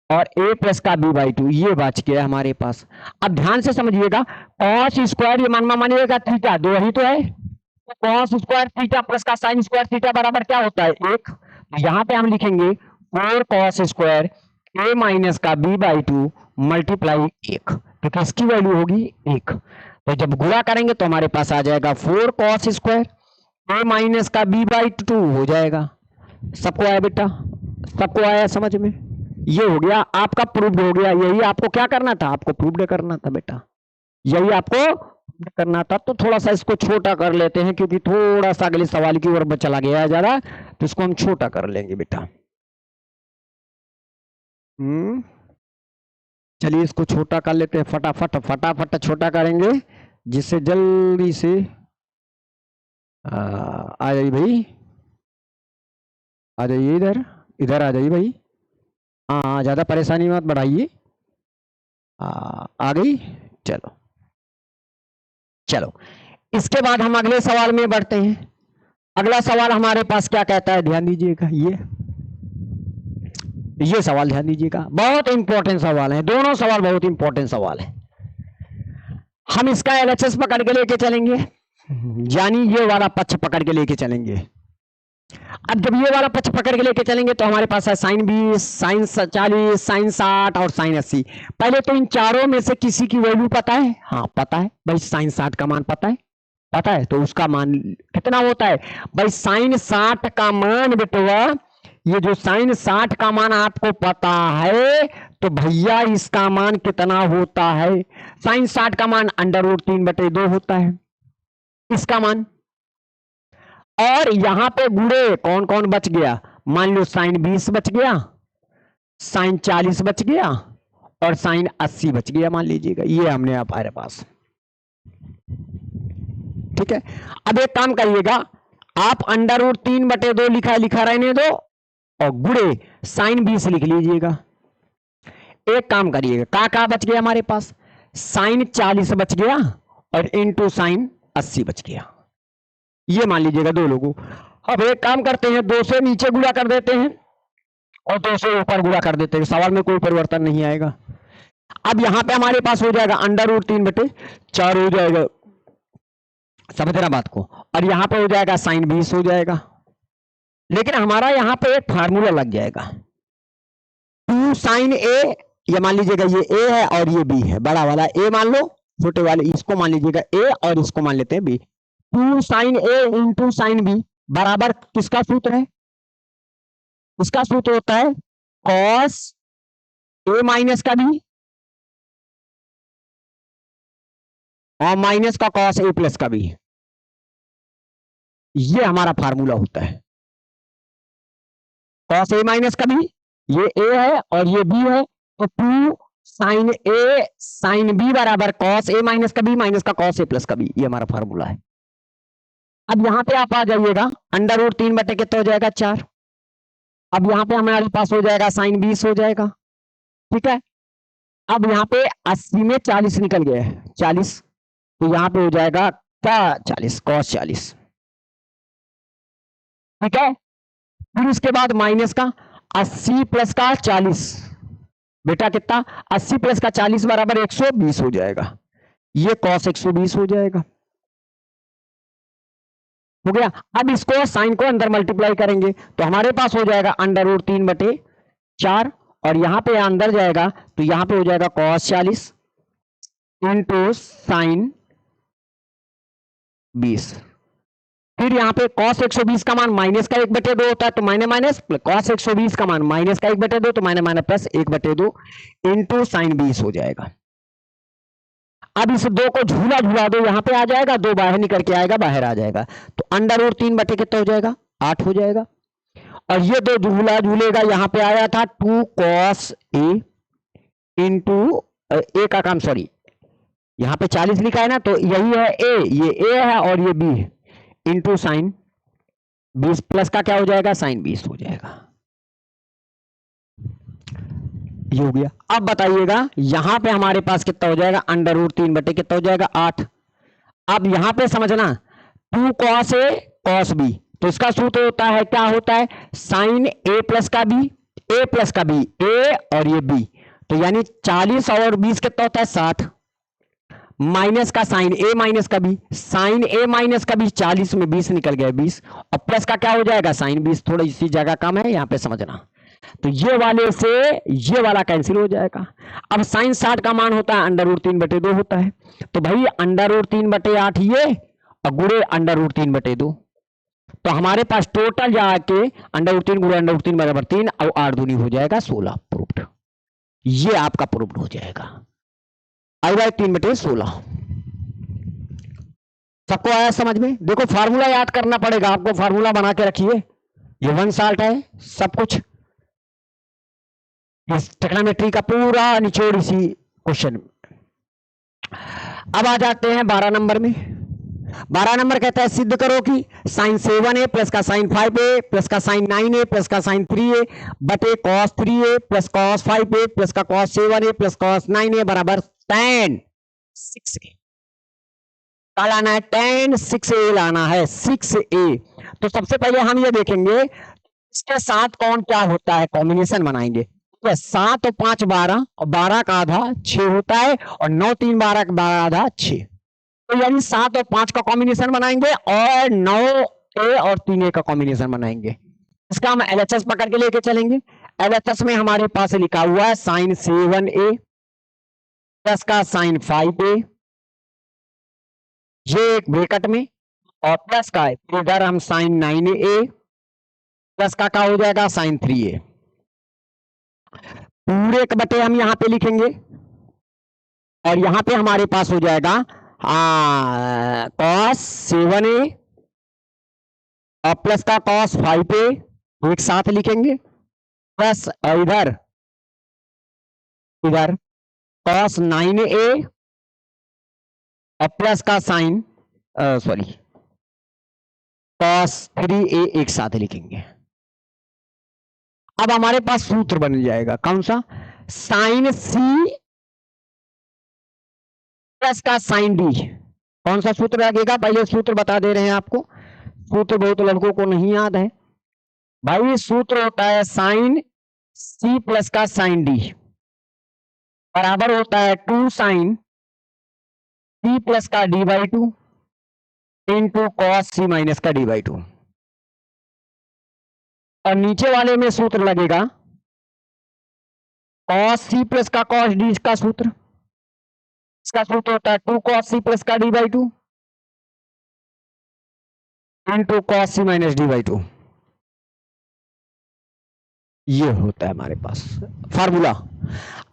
और ए प्लस का बी बाई 2, ये बच गया हमारे पास। अब ध्यान से समझिएगा, कॉस स्क्वायर ये मानिएगा थीटा, 2 ही तो है, तो कॉस स्क्वायर थीटा प्लस का साइन स्क्वायर थीटा बराबर क्या होता है, 1। यहां पे हम लिखेंगे 4 कॉस स्क्वायर ए माइनस का बी बाई 2 मल्टीप्लाई 1, तो इसकी वैल्यू होगी 1। तो जब गुणा करेंगे तो हमारे पास आ जाएगा 4 कॉस स्क्वायर ए माइनस का बी बाई 2 हो जाएगा। सबको आया बेटा? सबको आया समझ में? ये हो गया आपका प्रूव्ड हो गया। यही आपको क्या करना था, आपको प्रूव्ड करना था बेटा, यही आपको करना था। तो थोड़ा सा इसको छोटा कर लेते हैं, क्योंकि थोड़ा सा अगले सवाल की ओर चला गया ज्यादा, तो इसको हम छोटा कर लेंगे बेटा। चलिए इसको छोटा कर लेते हैं, फटाफट फटाफट छोटा करेंगे, जिससे जल्दी से आ जाइए भाई, आ जाइए इधर, इधर आ जाइए भाई। हाँ, ज्यादा परेशानी मत बढ़ाइए। आ गई? चलो चलो, इसके बाद हम अगले सवाल में बढ़ते हैं। अगला सवाल हमारे पास क्या कहता है, ध्यान दीजिएगा, ये सवाल ध्यान दीजिएगा, बहुत इंपॉर्टेंट सवाल है, दोनों सवाल बहुत इंपॉर्टेंट सवाल है। हम इसका एलएचएस पकड़ के लेके चलेंगे, यानी ये वाला पक्ष पकड़ के लेके चलेंगे। अब जब ये वाला पक्ष पकड़ के लेके चलेंगे तो हमारे पास है साइन 20, साइन 40, साइन 60 और साइन 80। पहले तो इन चारों में से किसी की वैल्यू पता है? हाँ पता है भाई, साइन 60 का मान पता है, पता है, तो उसका मान कितना होता है भाई? साइन 60 का मान बेटवा, ये जो साइन 60 का मान आपको पता है, तो भैया इसका मान कितना होता है? साइन 60 का मान √3/2 होता है इसका मान। और यहां पे गुणे कौन कौन बच गया? मान लो साइन 20 बच गया, साइन 40 बच गया, और साइन 80 बच गया, मान लीजिएगा। ये हमने हमारे पास, ठीक है। अब एक काम करिएगा, आप √3/2 लिखा रहने दो, और गुणे साइन 20 लिख लीजिएगा। एक काम करिएगा, क्या बच गया हमारे पास? साइन 40 बच गया, और इंटू साइन 80 बच गया, ये मान लीजिएगा दो लोगों। अब एक काम करते हैं, 2 से नीचे गुणा कर देते हैं और 2 से ऊपर गुणा कर देते हैं, सवाल में कोई परिवर्तन नहीं आएगा। अब यहां पे हमारे पास हो जाएगा √3/4 हो जाएगा, समझ रहा बात को, और यहां पे हो जाएगा साइन 20 हो जाएगा। लेकिन हमारा यहां पे एक फार्मूला लग जाएगा, 2 साइन ए, ये मान लीजिएगा ये ए है और ये बी है, बड़ा वाला ए मान लो, छोटे वाले इसको मान लीजिएगा ए और इसको मान लेते हैं B. 2 sign A into sine B बराबर किसका सूत्र है? इसका सूत्र होता है कॉस ए माइनस का बी और माइनस का कॉस ए प्लस का बी, ये हमारा फार्मूला होता है। कॉस ए माइनस का बी ये ए है और ये बी है, तो 2 साइन ए साइन बी बराबर कॉस ए माइनस का बी माइनस का कॉस ए प्लस का बी, ये हमारा फॉर्मूला है। अब यहां पे आप आ जाइएगा, अंडर रूट 3 बटे कितना हो जाएगा 4। अब यहाँ पे हमारे पास हो जाएगा साइन 20 हो जाएगा, ठीक है। अब यहाँ पे 80 में 40 निकल गया है 40, तो यहाँ पे हो जाएगा क्या 40 कॉस 40, ठीक है। फिर उसके बाद माइनस का 80 प्लस का 40, बेटा कितना 80 प्लस का 40 बराबर 120 हो जाएगा, ये कॉस 120 हो जाएगा, हो गया। अब इसको साइन को अंदर मल्टीप्लाई करेंगे तो हमारे पास हो जाएगा अंडर रूट 3 बटे 4, और यहां पे अंदर जाएगा तो यहां पे हो जाएगा कॉस 40 इंटू साइन 20। फिर यहाँ पे cos 120 का मान माइनस का 1/2 होता है, तो माइनस माइनस cos 120 का मान माइनस का 1/2, तो minus minus plus 1/2 into sine 20 हो जाएगा। अब इस 2 को झूला झूला दो, यहां पे आ जाएगा, 2 बाहर निकल के आएगा, बाहर आ जाएगा, तो अंडर रूट 3 बटे कितना हो जाएगा 8 हो जाएगा। और ये 2 झूला झूलेगा, यहां पे आया था 2 cos ए इंटू ए का काम, सॉरी यहां पे 40 लिखा है ना, तो यही है ए, ये ए है और ये बी है, इंटू साइन 20 प्लस का क्या हो जाएगा साइन 20 हो जाएगा, ये हो गया। अब बताइएगा यहां पे हमारे पास कितना हो जाएगा अंडर रूट 3 बटे कितना हो जाएगा 8। अब यहां पे समझना 2 cos ए cos बी, तो इसका सूत्र होता है क्या होता है साइन ए प्लस का बी, ए प्लस का बी ए और ये बी, तो यानी 40 और 20 कितना होता है 60, माइनस का साइन ए माइनस का बी, साइन ए माइनस का बी 40 में 20 निकल गया 20, और प्लस का क्या हो जाएगा साइन 20, थोड़ी सी जगह कम है यहां पे समझना, तो ये वाले से ये वाला कैंसिल हो जाएगा। अब साइन 60 का मान होता है अंडर रूट 3 बटे 2 होता है, तो भाई अंडर रूट 3 बटे 8 ये और गुणे अंडर रूट 3 बटे 2, तो हमारे पास टोटल जाके अंडर रूट 3 गुणे अंडर रूट 3 बराबर 3 और 8 दूनी हो जाएगा 16, प्रूव्ड, ये आपका प्रूव्ड हो जाएगा आई बाई 3 बटे 16। सबको आया समझ में? देखो फार्मूला याद करना पड़ेगा आपको, फार्मूला बना के रखिए, ये 1 साल्ट है सब कुछ, इस ट्रिग्नोमेट्री का पूरा निचोड़ इसी क्वेश्चन में। अब आ जाते हैं 12 नंबर में। 12 नंबर कहता है सिद्ध करो कि साइन 7a प्लस का साइन 5a प्लस का साइन 9a प्लस का साइन 3a बटे cos 3a plus cos 5a plus का cos 7a plus cos 9a बराबर tan 6a। क्या लाना है tan 6a लाना है 6a। तो सबसे पहले हम ये देखेंगे इसके साथ कौन क्या होता है, कॉम्बिनेशन बनाएंगे। तो 7 और 5 12 और 12 का आधा 6 होता है, और 9 3 12 का आधा 6, तो यानी 7 और 5 का कॉम्बिनेशन बनाएंगे और 9a और 3a का कॉम्बिनेशन बनाएंगे। इसका हम LHS पकड़ के लेके चलेंगे। LHS में हमारे पास लिखा हुआ है साइन 7a प्लस का साइन 5a, ये एक ब्रैकेट में, और प्लस का इधर हम साइन 9a प्लस का क्या हो जाएगा साइन 3a, पूरे के बटे हम यहां पे लिखेंगे, और यहां पे हमारे पास हो जाएगा cos 7a और प्लस का cos 5a एक साथ लिखेंगे, प्लस इधर इधर cos 9a और प्लस का साइन सॉरी cos 3a एक साथ लिखेंगे। अब हमारे पास सूत्र बन जाएगा कौन सा, साइन c प्लस का साइन d। कौन सा सूत्र लगेगा, पहले सूत्र बता दे रहे हैं आपको, सूत्र बहुत लड़कों को नहीं याद है भाई। सूत्र होता है साइन c प्लस का साइन d बराबर होता है 2 साइन c प्लस का d by 2 into cos c minus का d बाई 2, और नीचे वाले में सूत्र लगेगा cos c प्लस का cos d का सूत्र, इसका सूत्र होता है 2 cos c प्लस का d by 2 into cos c minus d by 2, ये होता है हमारे पास फार्मूला।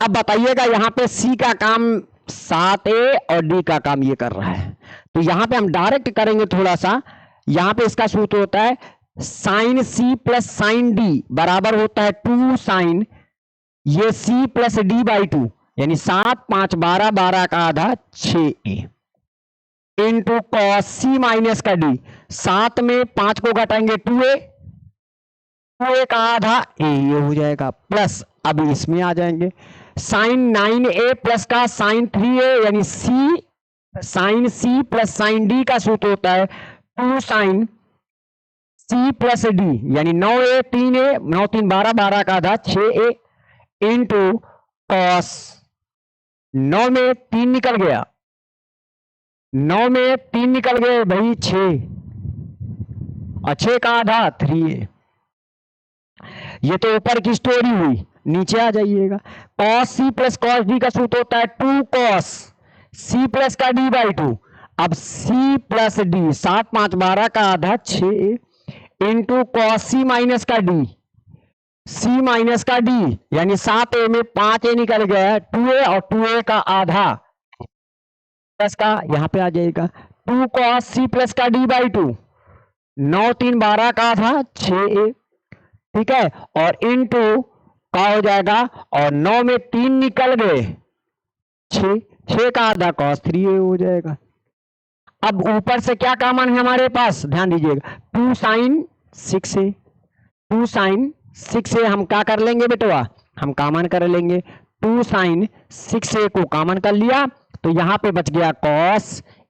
अब बताइएगा यहां पे c का काम 7a और d का काम ये कर रहा है, तो यहां पे हम डायरेक्ट करेंगे थोड़ा सा। यहां पे इसका सूत्र होता है sine C plus sine D बराबर होता है 2 साइन ये सी प्लस डी बाई 2 यानी 7 5 12 12 का आधा 6a into cos C minus का डी 7 में 5 को घटाएंगे 2a का आधा ए ये हो जाएगा प्लस अब इसमें आ जाएंगे साइन 9a प्लस का साइन 3a यानी C sine C plus sine D का सूत्र होता है 2 साइन सी प्लस डी यानी 9a 3a 9 3 12 12 का आधा 6a इंटू कॉस 9 में 3 निकल गया 9 में 3 निकल गए भाई 6 और 6 का आधा 3a ये तो ऊपर की स्टोरी हुई नीचे आ जाइएगा cos C plus cos D का सूत्र होता है 2 कॉस सी प्लस का डी बाई 2 अब सी प्लस डी 7 5 12 का आधा 6 इंटू कॉस सी माइनस का डी सी माइनस का डी यानी 7a में 5a निकल गया 2a और 2a का आधा प्लस का यहां पे आ जाएगा 2 कॉस सी प्लस का डी बाई 2 9 3 12 का आधा 6a ठीक है और इनटू का हो जाएगा और 9 में 3 निकल गए 6 का आधा cos 3a हो जाएगा। अब ऊपर से क्या कॉमन है हमारे पास ध्यान दीजिएगा 2 साइन 6a 2 साइन 6a हम क्या कर लेंगे बेटवा हम कॉमन कर लेंगे 2 साइन 6a को कॉमन कर लिया तो यहां पे बच गया cos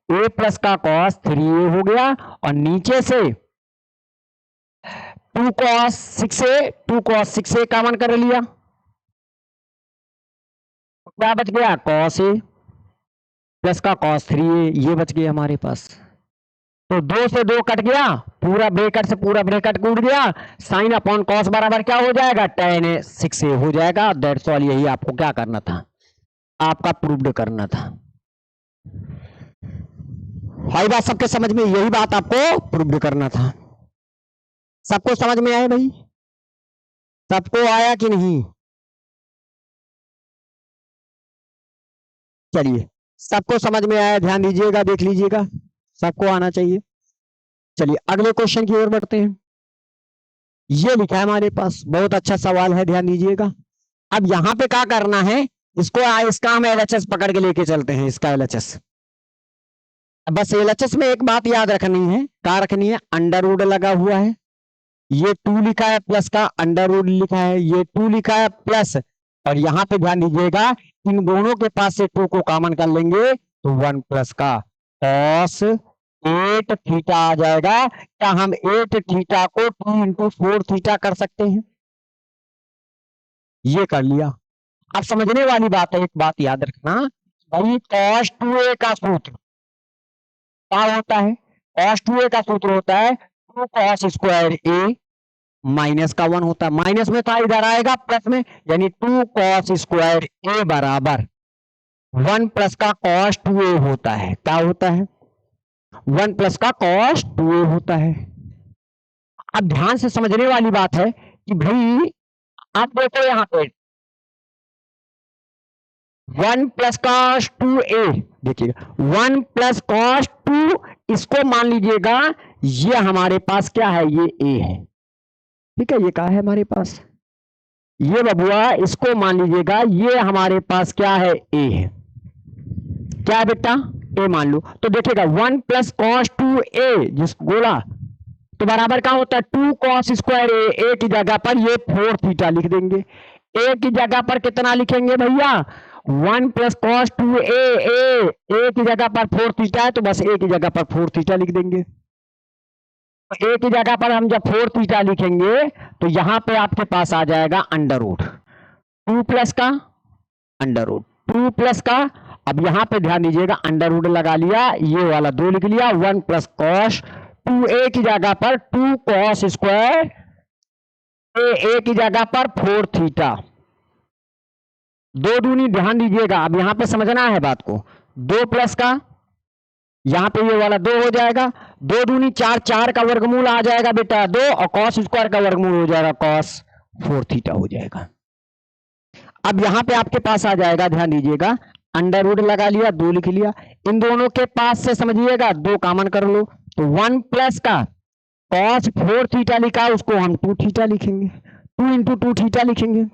a प्लस का cos 3a हो गया और नीचे से 2 cos 6a कॉमन कर लिया क्या बच गया cos a प्लस का cos 3a ये बच गया हमारे पास तो 2 से 2 कट गया पूरा ब्रैकेट से पूरा ब्रैकेट कूट गया साइन अपॉन cos बराबर क्या हो जाएगा tan 6a हो जाएगा दैट्स ऑल यही आपको क्या करना था आपका प्रूव्ड करना था हाई बात सबके समझ में यही बात आपको प्रूव्ड करना था सबको समझ में आया भाई सबको आया कि नहीं चलिए सबको समझ में आया ध्यान दीजिएगा देख लीजिएगा सबको आना चाहिए चलिए अगले क्वेश्चन की ओर बढ़ते हैं ये लिखा है हमारे पास बहुत अच्छा सवाल है ध्यान दीजिएगा अब यहां पे क्या करना है इसका हम LHS पकड़ के लेके चलते हैं इसका LHS बस LHS में एक बात याद रखनी है क्या रखनी है अंडर रूट लगा हुआ है ये 2 लिखा है प्लस का अंडर रूट लिखा है ये 2 लिखा है प्लस और यहां पे ध्यान दीजिएगा इन दोनों के पास से 2 को कॉमन कर लेंगे तो 1 प्लस का cos 8 थीटा आ जाएगा क्या हम 8 थीटा को 2 इंटू 4 थीटा कर सकते हैं ये कर लिया अब समझने वाली बात है एक बात याद रखना भाई cos 2a का सूत्र क्या होता है cos 2a का सूत्र होता है 2 cos स्क्वायर a माइनस का 1 होता है माइनस में था इधर आएगा प्लस में यानी 2 cos स्क्वायर a बराबर 1 प्लस का cos 2a होता है क्या होता है 1 प्लस का cos 2a होता है अब ध्यान से समझने वाली बात है कि भाई आप देखो यहां पे 1 प्लस cos 2a देखिएगा 1 प्लस cos 2 इसको मान लीजिएगा ये हमारे पास क्या है ये a है ठीक है ये क्या है हमारे पास ये बबुआ इसको मान लीजिएगा ये हमारे पास क्या है a है क्या है बेटा a मान लो तो देखिएगा 1 प्लस cos 2a जिसको बोला तो बराबर क्या होता है 2 cos स्क्वायर a की जगह पर ये 4 थीटा लिख देंगे a की जगह पर कितना लिखेंगे भैया 1 प्लस cos 2a a की जगह पर 4 थीटा है तो बस a की जगह पर 4 थीटा लिख देंगे a की जगह पर हम जब 4 थीटा लिखेंगे तो यहां पे आपके पास आ जाएगा अंडर रूट 2 प्लस का अंडर रूट 2 प्लस का अब यहां पे ध्यान दीजिएगा अंडर रूट लगा लिया ये वाला 2 लिख लिया 1 प्लस cos 2a की जगह पर 2 cos स्क्वायर a की जगह पर 4 थीटा 2 दूनी ध्यान दीजिएगा अब यहां पे समझना है बात को 2 प्लस का यहां पे ये वाला 2 हो जाएगा 2 दूनी 4 4 का वर्गमूल आ जाएगा बेटा 2 और cos स्क्वायर का वर्गमूल हो जाएगा cos 4 थीटा हो जाएगा अब यहां पे आपके पास आ जाएगा ध्यान दीजिएगा अंडर रूट लगा लिया 2 लिख लिया इन दोनों के पास से समझिएगा 2 कॉमन कर लो तो 1 प्लस का cos 4 थीटा लिखा, उसको हम 2 थीटा लिखेंगे, 2 इंटू 2 थीटा लिखेंगे।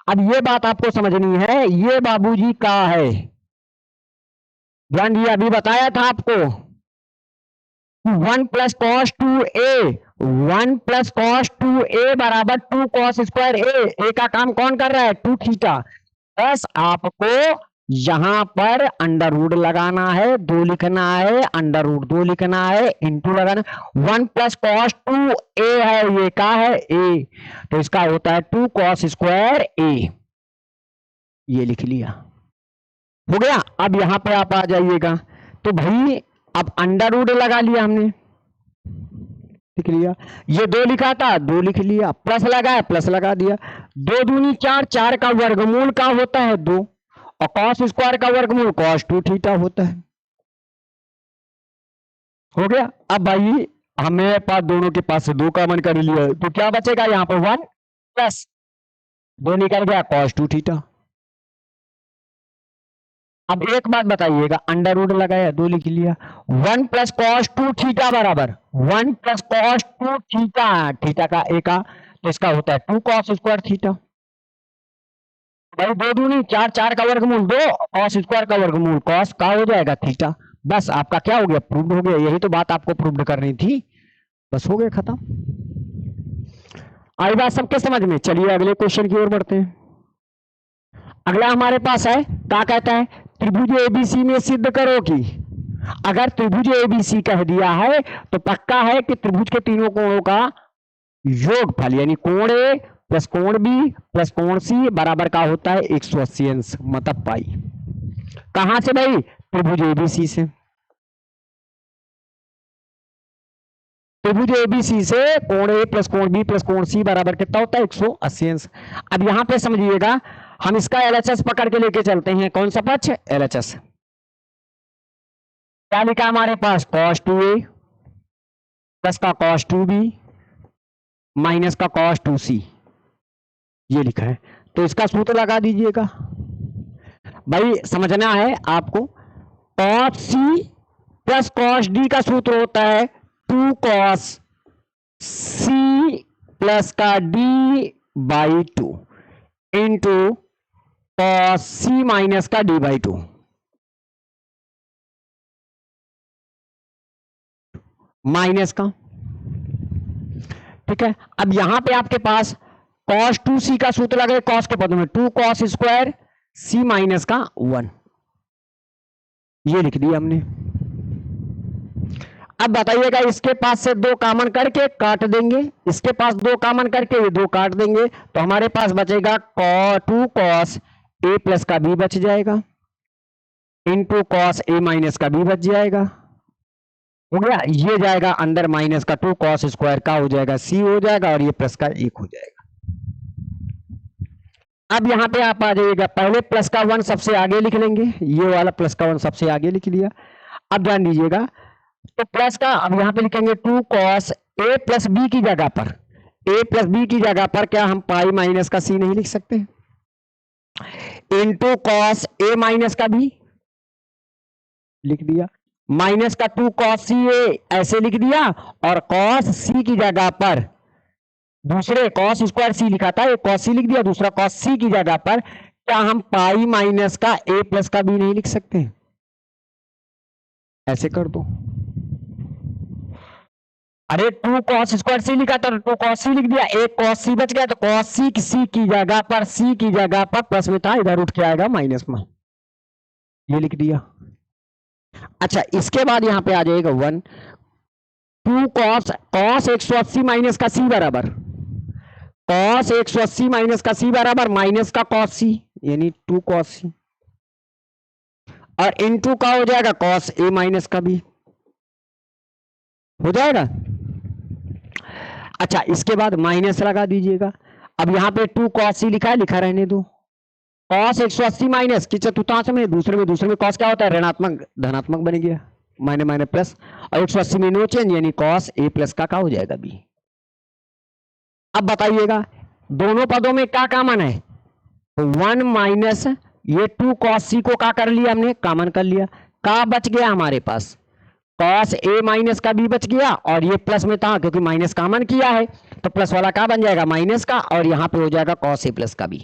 अब ये बात आपको समझनी है, ये बाबूजी का है, ध्यान दिया, अभी बताया था आपको 1 plus cos 2a, 1 plus cos 2a बराबर 2 कॉस स्क्वायर ए का काम कौन कर रहा है, 2 थीटा। बस आपको यहां पर अंडर रूट लगाना है, 2 लिखना है, अंडर रूट 2 लिखना है, इंटू लगाना। 1 प्लस कॉस 2a है, ये का है a, तो इसका होता है 2 कॉस स्क्वायर a, ये लिख लिया, हो गया। अब यहां पे आप आ जाइएगा, तो भाई अब अंडर रूट लगा लिया हमने, लिख लिया, ये 2 लिखा था 2 लिख लिया, प्लस लगाया प्लस लगा दिया, 2 दूनी 4, 4 का वर्गमूल का होता है 2, और कॉस स्क्वायर का वर्गमूल कॉस 2 थीटा होता है, हो गया। अब भाई हमें पास दोनों के पास से 2 कॉमन कर लिया, तो क्या बचेगा यहां पर 1 प्लस 2 निकल गया कॉस 2 थीटा। अब एक बात बताइएगा, अंडर रूट लगाया 2 लिख लिया, 1 प्लस कॉस 2 थीटा बराबर 1 प्लस कॉस 2 थीटा, थीटा का ए का, तो इसका होता है 2 कॉस स्क्वायर थीटा। भाई 2 दूनी 4, 4 का वर्गमूल 2, कॉस स्क्वायर का वर्गमूल कॉस का हो जाएगा थीटा। बस आपका क्या हो गया, प्रूव्ड हो गया, यही तो बात आपको प्रूव्ड करनी थी, बस हो गया खत्म। आई बात सबके समझ में। चलिए अगले क्वेश्चन की ओर बढ़ते हैं। अगला हमारे पास है, क्या कहता है, त्रिभुज एबीसी में सिद्ध करो कि, अगर त्रिभुज एबीसी कह दिया है तो पक्का है कि त्रिभुज के तीनों कोणों का योगफल यानी कोण ए प्लस कोण बी प्लस कोण सी बराबर का होता है 180 अंश, मतलब पाई। कहां से भाई, त्रिभुज एबीसी से, त्रिभुज एबीसी से कोण ए प्लस कोण बी प्लस कोण सी बराबर कितना होता है 180 अंश। अब यहां पे समझिएगा, हम इसका एलएचएस पकड़ के लेके चलते हैं, कौन सा पक्ष, एलएचएस। क्या लिखा हमारे पास, cos 2a प्लस का cos 2b माइनस का cos 2c, ये लिखा है, तो इसका सूत्र लगा दीजिएगा। भाई समझना है आपको, cos c plus cos d का सूत्र होता है 2 cos c प्लस का d by 2 into cos c minus का d बाई 2, माइनस का, ठीक है। अब यहां पे आपके पास cos 2c का सूत्र लगे cos के पदों में 2 cos स्क्वायर c माइनस का 1, ये लिख दिया हमने। अब बताइएगा, इसके पास से 2 कॉमन करके काट देंगे, इसके पास 2 कॉमन करके ये 2 काट देंगे, तो हमारे पास बचेगा 2 cos a प्लस का b बच जाएगा इंटू cos a माइनस का b बच जाएगा, हो गया। ये जाएगा अंदर माइनस का 2 cos स्क्वायर का हो जाएगा c हो जाएगा, और ये प्लस का 1 हो जाएगा। अब यहां पे आप आ जाइएगा, पहले प्लस का 1 सबसे आगे लिख लेंगे, ये वाला प्लस का 1 सबसे आगे लिख लिया। अब ध्यान दीजिएगा, तो प्लस का अब यहां पे लिखेंगे 2 cos a प्लस बी की जगह पर, a प्लस बी की जगह पर क्या हम पाई माइनस का c नहीं लिख सकते, इंटू cos a माइनस का b लिख दिया, माइनस का 2 cos c a ऐसे लिख दिया, और cos c की जगह पर दूसरे cos स्क्वायर c लिखा था, एक cos c लिख दिया, दूसरा cos c की जगह पर क्या हम पाई माइनस का a प्लस का b नहीं लिख सकते, ऐसे कर दो। अरे 2 cos स्क्वायर c लिखा था, 2 cos c लिख दिया, एक cos c बच गया, तो cos c की जगह पर c की जगह पर प्लस में था, इधर उठ के आएगा माइनस में, ये लिख दिया। अच्छा, इसके बाद यहां पे आ जाएगा 1 2 cos 180 माइनस का c बराबर cos 180 माइनस का c बराबर माइनस का cos c यानी 2 cos c, और इनटू का हो जाएगा cos a माइनस का b, हो जाएगा। अच्छा, इसके बाद माइनस लगा दीजिएगा। अब यहां पे 2 cos c लिखा है, लिखा रहने दो, cos 180 माइनस की चतुर्थांश में दूसरे में cos क्या होता है, ऋणात्मक धनात्मक बन गया, माइनस माइनस प्लस, और 180 में नो चेंज यानी cos a प्लस का होजाएगा b। अब बताइएगा, दोनों पदों में क्या कॉमन है, 1 माइनस ये 2 cos c को क्या कर लिया हमने, कॉमन कर लिया, का बच गया हमारे पास कॉस ए माइनस का बी बच गया, और ये प्लस में था क्योंकि माइनस कॉमन किया है, तो प्लस वाला क्या बन जाएगा, माइनस का, और यहां पे हो जाएगा कॉस ए प्लस का बी।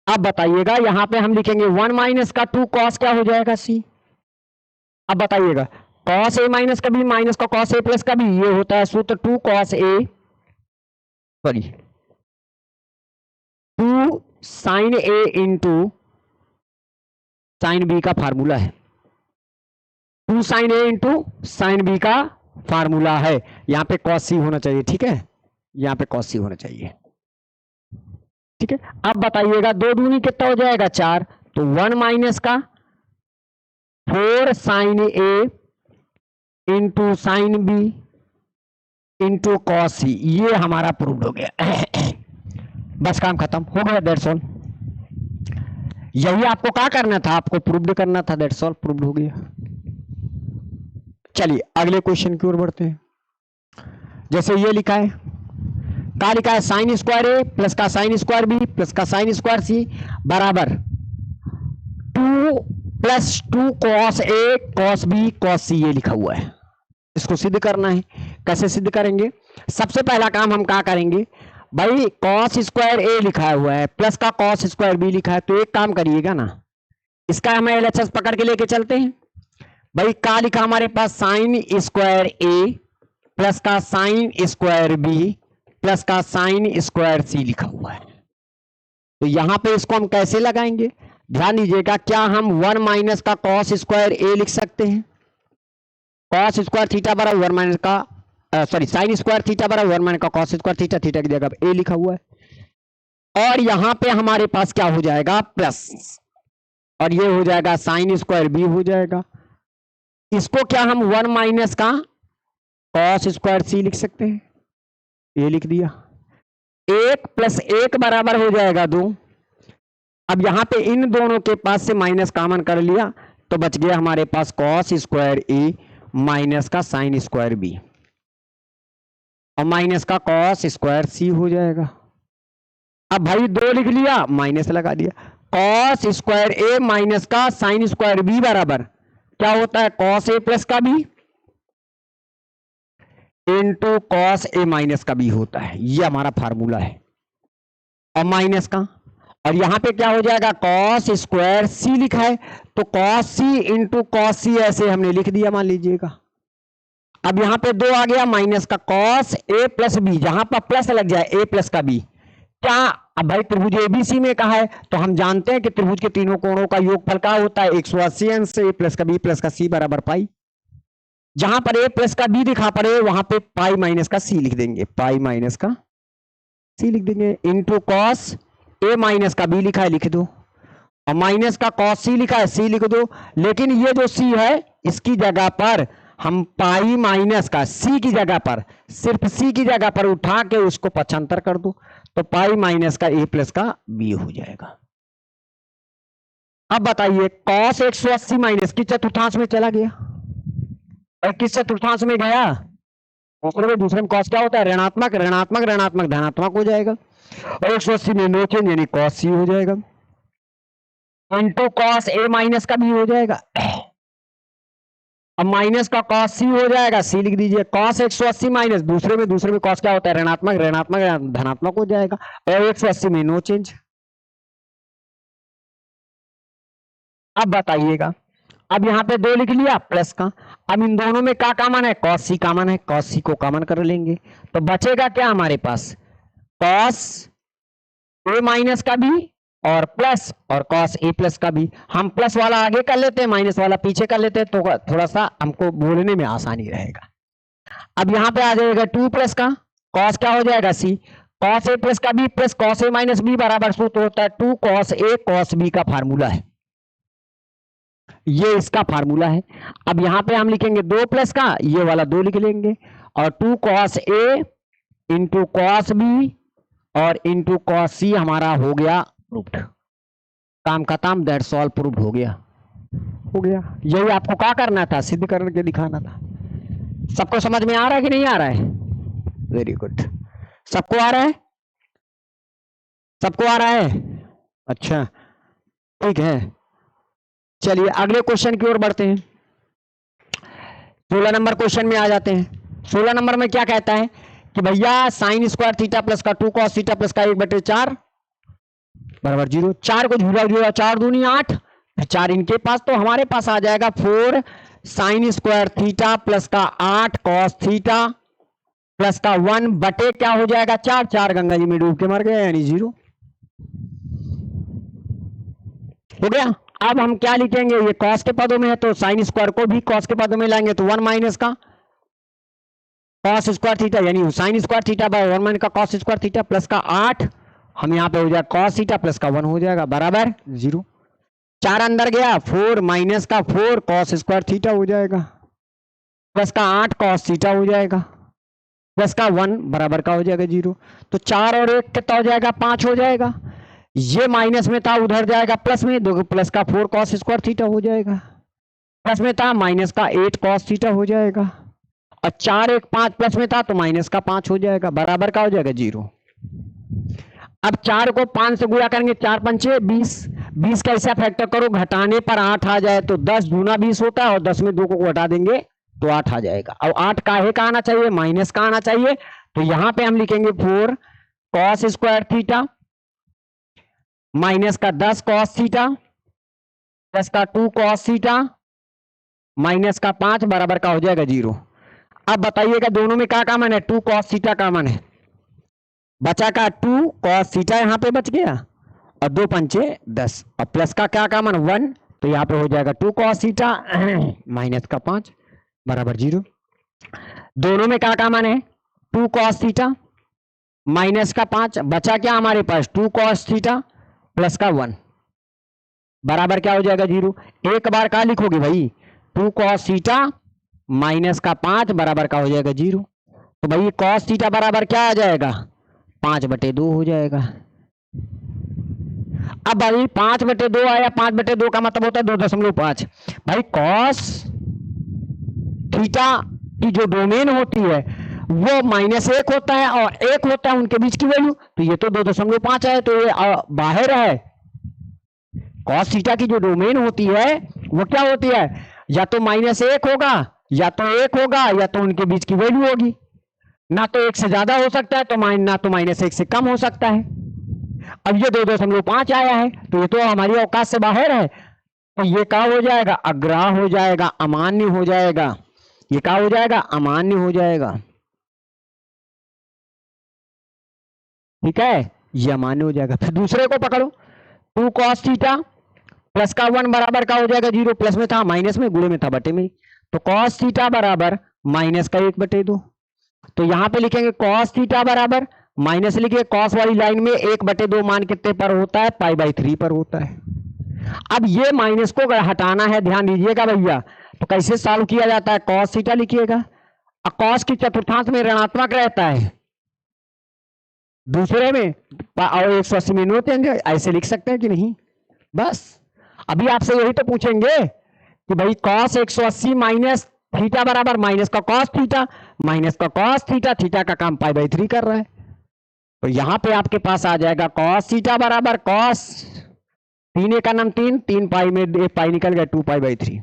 अब बताइएगा यहां पे हम लिखेंगे 1 माइनस का 2 कॉस क्या हो जाएगा सी। अब बताइएगा कॉस ए माइनस का बी माइनस का कॉस ए प्लस का बी, ये होता है सूत्र 2 cos A, sorry 2 sign A into sine B का फार्मूला है। 2 sign A into sine B का फार्मूला है। यहां पे कॉस सी होना चाहिए, ठीक है, यहां पे कॉस सी होना चाहिए, ठीक है। अब बताइएगा 2 दूनी कितना हो जाएगा 4, तो 1 माइनस का 4 sine A into sine B into cos C, ये हमारा प्रूव हो गया। बस काम खत्म हो गया, दैट्स ऑल। यही आपको क्या करना था, आपको प्रूव करना था, दैट्स ऑल, प्रूव हो गया। चलिए अगले क्वेश्चन की ओर बढ़ते हैं। जैसे ये लिखा है, क्या लिखा है, साइन स्क्वायर ए प्लस का साइन स्क्वायर बी प्लस का साइन स्क्वायर सी बराबर 2 plus 2 cos A cos B cos C, ये लिखा हुआ है। इसको सिद्ध करना है। कैसे सिद्ध करेंगे, सबसे पहला काम हम क्या करेंगे भाई, कॉस स्क्वायर ए लिखा हुआ है प्लस का कॉस स्क्वायर बी लिखा है, तो एक काम करिएगा ना, इसका हम एलएचएस पकड़ के लेके चलते हैं। भाई क्या लिखा हमारे पास, साइन स्क्वायर ए प्लस का साइन स्क्वायर बी प्लस का साइन स्क्वायर सी लिखा हुआ है। तो यहां पे इसको हम कैसे लगाएंगे, ध्यान दीजिएगा, क्या हम 1 माइनस का कॉस स्क्वायर ए लिख सकते हैं, कॉस स्क्वायर थीटा बराबर 1 माइनस का सॉरी साइन स्क्वायर थीटा बराबर 1 माइनस का कॉस स्क्वायर थीटा, थीटा की जगह ए लिखा हुआ है, और यहां पे हमारे पास क्या हो जाएगा प्लस, और ये हो जाएगा साइन स्क्वायर बी हो जाएगा। इसको क्या हम 1 माइनस का कॉस स्क्वायर सी लिख सकते हैं, ये लिख दिया, 1 प्लस 1 बराबर हो जाएगा 2। अब यहां पे इन दोनों के पास से माइनस कॉमन कर लिया, तो बच गया हमारे पास कॉस स्क्वायर ए माइनस का साइन स्क्वायर बी, और माइनस का कॉस स्क्वायर सी हो जाएगा। अब भाई 2 लिख लिया, माइनस लगा दिया, कॉस स्क्वायर ए माइनस का साइन स्क्वायर बी बराबर क्या होता है, कॉस ए प्लस का B into cos A minus का बी होता है, ये हमारा फार्मूला है, और माइनस का, और यहां पे क्या हो जाएगा, कॉस स्क्वायर सी लिखा है, तो कॉस सी इंटू कॉस सी ऐसे हमने लिख दिया, मान लीजिएगा। अब यहां पे 2 आ गया, माइनस का कॉस ए प्लस बी, जहां पर प्लस लग जाए ए प्लस का बी, क्या, अब भाई त्रिभुज एबीसी में कहा है, तो हम जानते हैं कि त्रिभुज के तीनों कोणों का योगफल क्या होता है, 180 अंश से ए प्लस का बी प्लस का सी बराबर पाई। जहां पर ए प्लस का बी दिखा पड़े वहां पे पाई माइनस का सी लिख देंगे, पाई माइनस का सी लिख देंगे, इंटू कॉस ए माइनस का बी लिखा है लिख दो, और माइनस का कॉस सी लिखा है सी लिख दो। लेकिन ये जो सी है इसकी जगह पर हम पाई माइनस का सी की जगह पर, सिर्फ सी की जगह पर उठा के उसको पक्षांतर कर दो, तो पाई माइनस का ए प्लस का बी हो जाएगा। अब बताइए कॉस 180 माइनस की चतुर्थांश में चला गया, और किस चतुर्थांश में गया, दूसरे में कॉस क्या होता है, ऋणात्मक, ऋणात्मक ऋणात्मक धनात्मक हो जाएगा, और 180 में नो चेंज यानी कॉस सी हो जाएगा, इंटू कॉस ए माइनस का बी हो जाएगा, अब माइनस का कॉस सी हो जाएगा, सी लिख दीजिए, कॉस 180 माइनस दूसरे में कॉस क्या होता है, ऋणात्मक, ऋणात्मक धनात्मक हो जाएगा, और 180 में नो चेंज। अब बताइएगा, अब यहां पे 2 लिख लिया प्लस का, अब इन दोनों में क्या कॉमन है, कॉस सी कॉमन है, कॉस सी को कॉमन कर लेंगे, तो बचेगा क्या हमारे पास, कॉस ए माइनस का भी और प्लस, और कॉस ए प्लस का भी। हम प्लस वाला आगे कर लेते हैं, माइनस वाला पीछे कर लेते हैं, तो थोड़ा सा हमको बोलने में आसानी रहेगा। अब यहां पे आ जाएगा 2 प्लस का कॉस क्या हो जाएगा सी, कॉस ए प्लस का B plus cos A minus B बराबर सूत्र होता है 2 कॉस ए कॉस बी का फार्मूला है, ये इसका फार्मूला है। अब यहां पे हम लिखेंगे 2 प्लस का, ये वाला 2 लिख लेंगे, और 2 cos A into cos B और इंटू कॉस सी हमारा हो गया प्रूव्ड, काम खत्म, दैट्स ऑल, प्रूव्ड हो गया, हो गया। यही आपको क्या करना था, सिद्ध करके दिखाना था। सबको समझ में आ रहा है कि नहीं आ रहा है, वेरी गुड, सबको आ रहा है, सबको आ रहा है, अच्छा ठीक है। चलिए अगले क्वेश्चन की ओर बढ़ते हैं। 16 नंबर क्वेश्चन में आ जाते हैं। 16 नंबर में क्या कहता है कि भैया साइन स्क्वायर थीटा प्लस का 2 कॉस थीटा प्लस का 1/4 बराबर 0। 4 को झूला झूला 4 दूनी 8, 4 इनके पास, तो हमारे पास आ जाएगा 4 साइन स्क्वायर थीटा प्लस का 8 कॉस थीटा प्लस का 1 बटे क्या हो जाएगा 4। 4 गंगा जी में डूब के मर गए यानी 0 हो गया। अब हम क्या लिखेंगे, ये कॉस के पदों में है तो साइन स्क्वायर को भी कॉस के पदों में लाएंगे तो 1 माइनस का कॉस स्क्वायर थीटा यानी sign square theta by 1 minus का कॉस स्क्वायर थीटा प्लस का 8 हम यहाँ पे हो जाएगा कॉस थीटा प्लस का 1 हो जाएगा बराबर 0। 4 अंदर गया 4 माइनस का 4 कॉस स्क्वायर थीटा हो जाएगा प्लस का 8 कॉस थीटा हो जाएगा प्लस का 1 बराबर का हो जाएगा 0। तो 4 और 1 कितना हो जाएगा 5 हो जाएगा। ये माइनस में था उधर जाएगा प्लस में, दो प्लस का 4 कॉस स्क्वायर थीटा हो जाएगा, प्लस में था माइनस का 8 कॉस थीटा हो जाएगा, और 4 1 5 प्लस में था तो माइनस का 5 हो जाएगा बराबर का हो जाएगा 0। अब 4 को 5 से गुणा करेंगे 4 पंचे 20, 20 का ऐसा फैक्टर करो घटाने पर 8 आ जाए तो 10 दूना 20 होता है और 10 में 2 को घटा देंगे तो 8 आ जाएगा। अब 8 काहे का आना चाहिए, माइनस का आना चाहिए, तो यहां पे हम लिखेंगे 4 कॉस स्क्वायर थीटा माइनस का 10 कॉस थीटा प्लस का 2 कॉस थीटा माइनस का 5 बराबर का हो जाएगा 0। अब बताइएगा दोनों में क्या कॉमन है, 2 कॉस थीटा कॉमन है, बचा का 2 कॉस थीटा यहां पे बच गया और 2 पंचे 10 और प्लस का क्या कॉमन 1, तो यहां पे हो जाएगा 2 कॉस थीटा माइनस का 5 बराबर 0। दोनों में क्या कॉमन है 2 कॉस थीटा माइनस का 5, बचा क्या हमारे पास 2 कॉस थीटा प्लस का 1 बराबर क्या हो जाएगा 0। एक बार क्या लिखोगे भाई 2 कॉस थीटा माइनस का 5 बराबर का हो जाएगा 0। तो भाई कॉस थीटा बराबर क्या आ जाएगा 5/2 हो जाएगा। अब भाई 5/2 आया, 5/2 का मतलब होता है 2.5। भाई कॉस थीटा की जो डोमेन होती है वो -1 होता है और 1 होता है उनके बीच की वैल्यू, तो ये तो 2.5 है तो ये बाहर है। कॉस थीटा की जो डोमेन होती है वो क्या होती है, या तो -1 होगा या तो 1 होगा या तो उनके बीच की वैल्यू होगी, ना तो 1 से ज्यादा हो सकता है तो ना तो -1 से कम हो सकता है। अब ये 2.5 आया है तो ये तो हमारी औकात से बाहर है, तो ये क्या हो जाएगा अग्राह्य हो जाएगा, अमान्य हो जाएगा। ये क्या हो जाएगा अमान्य हो जाएगा, ठीक है, ये अमान्य हो जाएगा। फिर दूसरे को पकड़ो 2 कॉस थीटा प्लस का 1 बराबर का हो जाएगा 0, प्लस में था माइनस में गुणे में था बटे में, तो कॉस थीटा बराबर माइनस का 1/2। तो यहां पे लिखेंगे कॉस थीटा बराबर माइनस लिखिए, कॉस वाली लाइन में 1/2 मान कितने पर होता है π/3 पर होता है। अब ये माइनस को हटाना है, ध्यान दीजिएगा भैया, तो कैसे सॉल्व किया जाता है, कॉस थीटा लिखिएगा, कॉस की चतुर्थांश में ऋणात्मक रहता है, दूसरे में और 180 में नोट देंगे, ऐसे लिख सकते हैं कि नहीं। बस अभी आपसे यही तो पूछेंगे कि भाई cos 180 माइनस थीटा बराबर माइनस का cos थीटा माइनस का cos थीटा, थीटा का काम π/3 कर रहा है, तो यहां पे आपके पास आ जाएगा cos थीटा बराबर cos 3 का नाम 3, 3 पाई में 1 पाई निकल गया 2 π/3।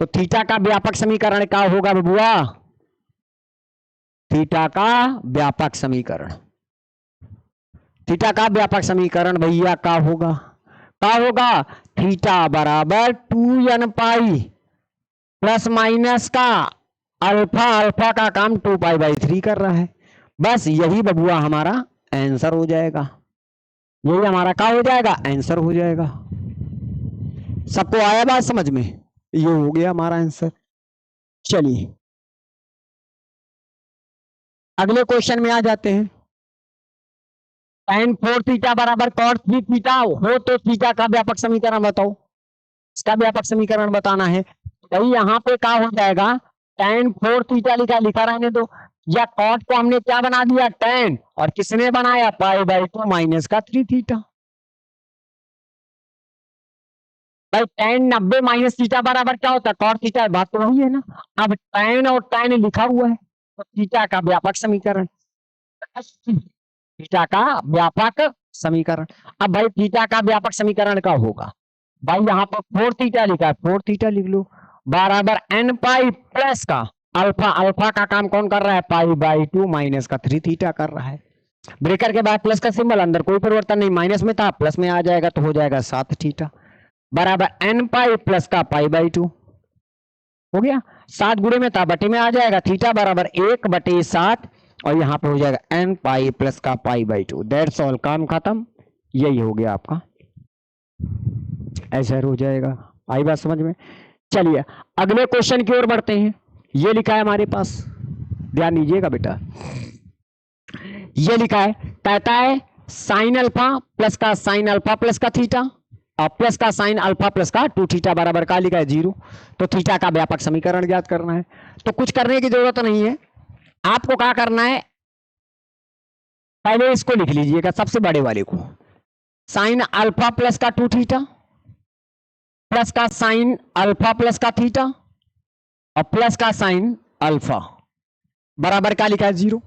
तो थीटा का व्यापक समीकरण क्या होगा बबुआ, थीटा का व्यापक समीकरण, थीटा का व्यापक समीकरण भैया क्या होगा, क्या होगा थीटा बराबर 2n पाई प्लस माइनस का अल्फा, अल्फा का काम 2 π/3 कर रहा है। बस यही बबुआ हमारा आंसर हो जाएगा, यही हमारा क्या हो जाएगा आंसर हो जाएगा। सबको आया बात समझ में, ये हो गया हमारा आंसर। चलिए अगले क्वेश्चन में आ जाते हैं। tan 4 थीटा बराबर cos 3 थीटा हो तो थीटा का व्यापक समीकरण बताओ, इसका व्यापक समीकरण बताना है। भाई यहाँ पे क्या हो जाएगा tan 4 थीटा लिखा रहने दो, या cos को हमने क्या बना दिया tan, और किसने बनाया π/2 माइनस का 3 थीटा। भाई tan 90 माइनस थीटा बराबर क्या होता है cos थीटा, बात तो वही है ना। अब tan और tan लिखा हुआ है तो थीटा का व्यापक समीकरण, थीटा का व्यापक समीकरण। अब भाई थीटा का व्यापक समीकरण का होगा भाई यहाँ पर 4 थीटा लिखा है, 4 थीटा लिख लो, बराबर n पाई प्लस का अल्फा, अल्फा का काम कौन कर रहा है, पाई बाई 2 माइनस का 3 थीटा कर रहा है। ब्रेकर के बाद प्लस का सिंबल, अंदर कोई परिवर्तन नहीं, माइनस में था प्लस में आ जाएगा तो हो जाएगा 7 थीटा, बराबर n पाई प्लस का पाई बाई 2 हो गया। 7 गुणे में था बटे में आ जाएगा, थीटा बराबर 1/7 और यहाँ पे हो जाएगा n पाई प्लस का पाई बाई 2। दैट्स ऑल, काम खत्म। यही हो गया आपका, ऐसा हो जाएगा। आई बात समझ में? चलिए अगले क्वेश्चन की ओर बढ़ते हैं। ये लिखा है हमारे पास, ध्यान दीजिएगा बेटा, ये लिखा है, कहता है साइन अल्फा प्लस का साइन अल्फा प्लस का थीटा और प्लस का साइन अल्फा प्लस का 2 थीटा बराबर का लिखा है 0। तो थीटा का व्यापक समीकरण ज्ञात करना है, तो कुछ करने की जरूरत नहीं है, आपको क्या करना है, पहले इसको लिख लीजिएगा सबसे बड़े वाले को, साइन अल्फा प्लस का 2 थीटा प्लस का साइन अल्फा प्लस का थीटा और प्लस का साइन अल्फा बराबर का लिखा है 0।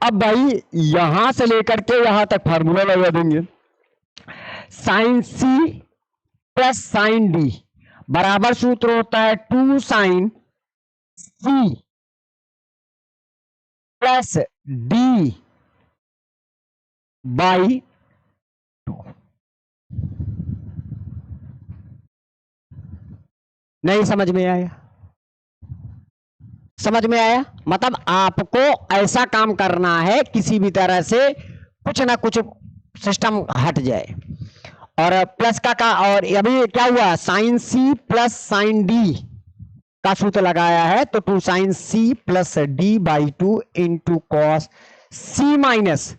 अब भाई यहां से लेकर के यहां तक फार्मूला लगा देंगे, sine C plus sine D बराबर सूत्र होता है 2 sine C plus D by 2। नहीं समझ में आया? समझ में आया? मतलब आपको ऐसा काम करना है किसी भी तरह से कुछ ना कुछ सिस्टम हट जाए। और प्लस का और अभी क्या हुआ, sine C plus sine D का सूत्र लगाया है, तो 2 sine C plus D by 2 into cos C minus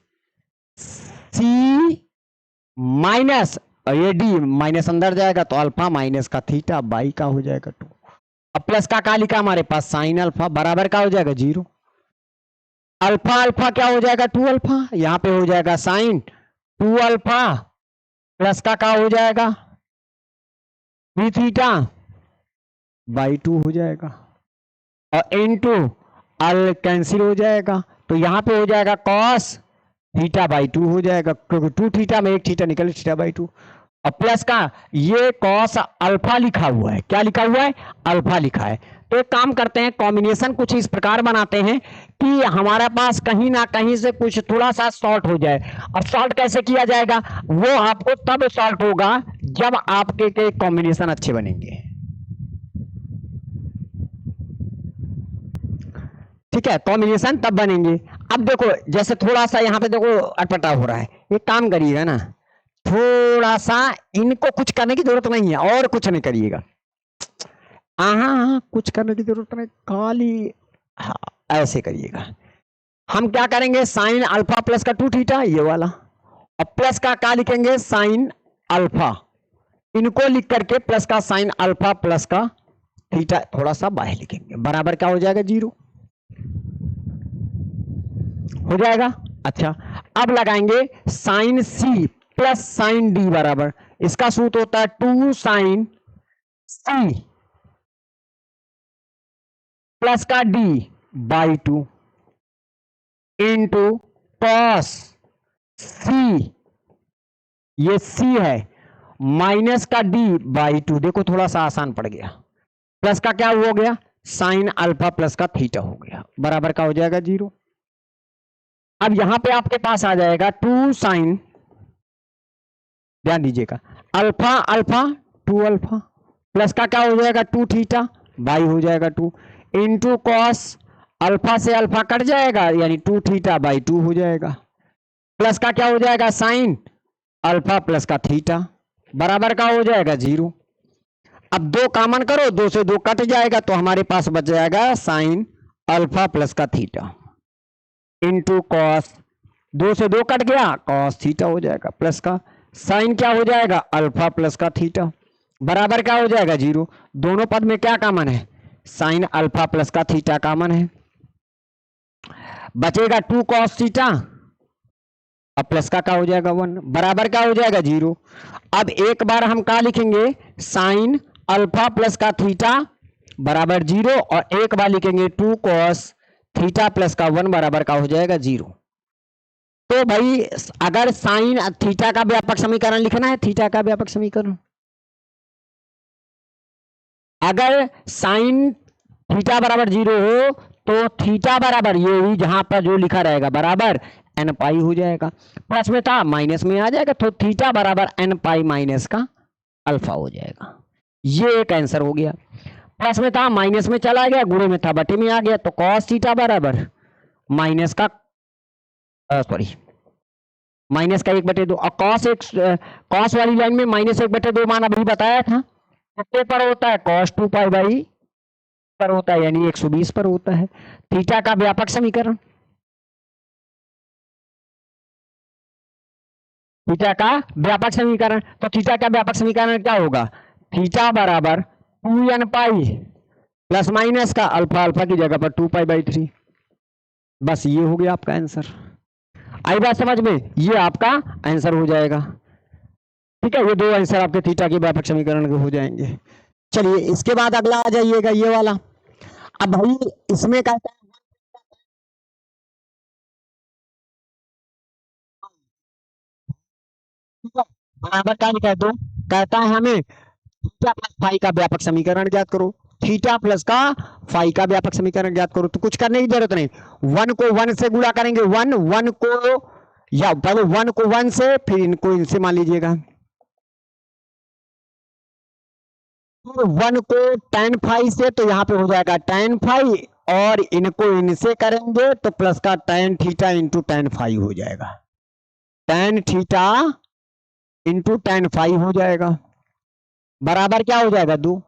C minus, ये डी माइनस अंदर जाएगा तो अल्फा माइनस का थीटा बाई का हो जाएगा 2। अब प्लस का लिखा हमारे पास साइन अल्फा बराबर का हो जाएगा 0। अल्फा अल्फा क्या हो जाएगा 2 अल्फा, यहां पे हो जाएगा साइन 2 अल्फा प्लस का हो जाएगा 3 थीटा बाई 2 हो जाएगा और इनटू अल कैंसिल हो जाएगा, तो यहां पे हो जाएगा कॉस थीटा बाई 2 हो जाएगा, क्योंकि 2 थीटा में 1 थीटा निकले, थीटा बाई 2। और प्लस का ये कॉस अल्फा लिखा हुआ है, क्या लिखा हुआ है, अल्फा लिखा है। तो एक काम करते हैं, कॉम्बिनेशन कुछ इस प्रकार बनाते हैं कि हमारे पास कहीं ना कहीं से कुछ थोड़ा सा सॉल्ट हो जाए। और सॉल्ट कैसे किया जाएगा, वो आपको तब सॉल्ट होगा जब आपके के कॉम्बिनेशन अच्छे बनेंगे। ठीक है, कॉम्बिनेशन तब बनेंगे। अब देखो जैसे थोड़ा सा यहाँ पे देखो अटपटा हो रहा है, ये काम करिएगा ना, थोड़ा सा इनको कुछ करने की जरूरत नहीं है, और कुछ नहीं करिएगा, हाँ कुछ करने की जरूरत नहीं, खाली हाँ ऐसे करिएगा। हम क्या करेंगे, साइन अल्फा प्लस का 2 थीटा ये वाला, और प्लस का लिखेंगे साइन अल्फा, इनको लिख करके प्लस का साइन अल्फा प्लस का थीटा थोड़ा सा बाहर लिखेंगे, बराबर क्या हो जाएगा 0 हो जाएगा। अच्छा अब लगाएंगे sine C plus sine D बराबर, इसका सूत्र होता है 2 साइन सी प्लस का D by 2 into cos C, ये सी है, माइनस का डी बाई 2, देखो थोड़ा सा आसान पड़ गया, प्लस का क्या हो गया, साइन अल्फा प्लस का थीटा हो गया, बराबर का हो जाएगा 0। अब यहां पे आपके पास आ जाएगा 2 साइन, ध्यान दीजिएगा, अल्फा अल्फा 2 अल्फा प्लस का क्या हो जाएगा 2 थीटा बाई हो जाएगा 2 इंटू कॉस, अल्फा से अल्फा कट जाएगा यानी 2 थीटा बाई 2 हो जाएगा, प्लस का क्या हो जाएगा साइन अल्फा प्लस का थीटा बराबर का हो जाएगा 0। अब 2 कॉमन करो, 2 से 2 कट जाएगा तो हमारे पास बच जाएगा साइन अल्फा प्लस का थीटा इंटू कॉस, 2 से 2 कट गया, कॉस थीटा हो जाएगा, प्लस का साइन क्या हो जाएगा अल्फा प्लस का थीटा बराबर क्या हो जाएगा 0। दोनों पद में क्या कॉमन है, साइन अल्फा प्लस का थीटा कॉमन है, बचेगा 2 कॉस थीटा अब प्लस का क्या हो जाएगा 1 बराबर क्या हो जाएगा 0। अब एक बार हम क्या लिखेंगे, साइन अल्फा प्लस का थीटा बराबर 0 और एक बार लिखेंगे 2 कॉस थीटा प्लस का 1 बराबर का हो जाएगा 0। तो भाई अगर साइन थीटा का व्यापक समीकरण लिखना है, थीटा का व्यापक समीकरण, अगर साइन थीटा बराबर 0 हो तो थीटा बराबर ये ही जहां पर जो लिखा रहेगा बराबर एन पाई हो जाएगा, प्लस में था माइनस में आ जाएगा, तो थीटा बराबर एन पाई माइनस का अल्फा हो जाएगा। ये एक आंसर हो गया। प्लस में था माइनस में चला गया, गुणे में था बटे में आ गया, तो कॉस थीटा बराबर माइनस का सॉरी माइनस का 1/2, और कॉस वाली लाइन में -1/2 मान अभी बताया था कितने पर होता है, cos 2 पाई पर होता है, यानी 120 पर होता है। थीटा का व्यापक समीकरण, थीटा का व्यापक समीकरण, तो थीटा का व्यापक समीकरण क्या होगा, थीटा बराबर 2n पाई प्लस माइनस का अल्फा, अल्फा की जगह पर 2 पाई/3। बस ये हो गया आपका आंसर। आई बात समझ में, ये आपका आंसर हो जाएगा। ठीक है, ये दो आंसर आपके थीटा के व्यापक समीकरण के हो जाएंगे। चलिए इसके बाद अगला आ जाइएगा ये वाला। अब भाई इसमें कहता है बराबर का लिखा है दो, कहता है हमें थीटा प्लस फाई का व्यापक समीकरण ज्ञात करो, थीटा प्लस का फाई का व्यापक समीकरण ज्ञात करो। तो कुछ करने की जरूरत नहीं, वन को वन से गुणा करेंगे, वन वन को, या पहले वन को वन से फिर इनको इनसे मान लीजिएगा, वन को tan फाई से, तो यहाँ पे हो जाएगा tan फाई, और इनको इनसे करेंगे तो प्लस का tan theta into tan phi हो जाएगा, tan theta into tan phi हो जाएगा, बराबर क्या हो जाएगा 2।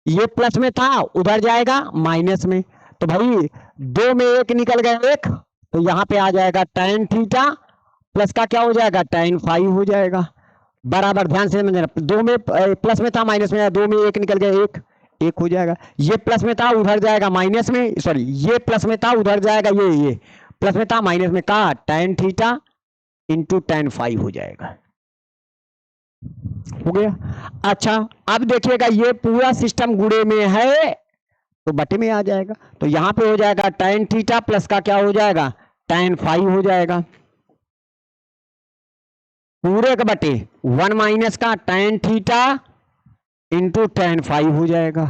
ये प्लस में था उधर जाएगा माइनस में, तो भाई 2 में 1 निकल गया 1, तो यहाँ पे आ जाएगा tan थीटा प्लस का क्या हो जाएगा tan फाई हो जाएगा, बराबर ध्यान से समझना, 2 में प्लस में था माइनस में, 2 में 1 निकल गया 1, 1 हो जाएगा। ये प्लस में था उधर जाएगा माइनस में, सॉरी ये प्लस में था उधर जाएगा, ये प्लस में था माइनस में का tan theta into tan phi हो जाएगा, हो गया। अच्छा अब देखिएगा ये पूरा सिस्टम गुणे में है तो बटे में आ जाएगा, तो यहां पे हो जाएगा tan थीटा प्लस का क्या हो जाएगा tan फाई हो जाएगा, पूरे का बटे 1 माइनस का tan theta into tan phi हो जाएगा,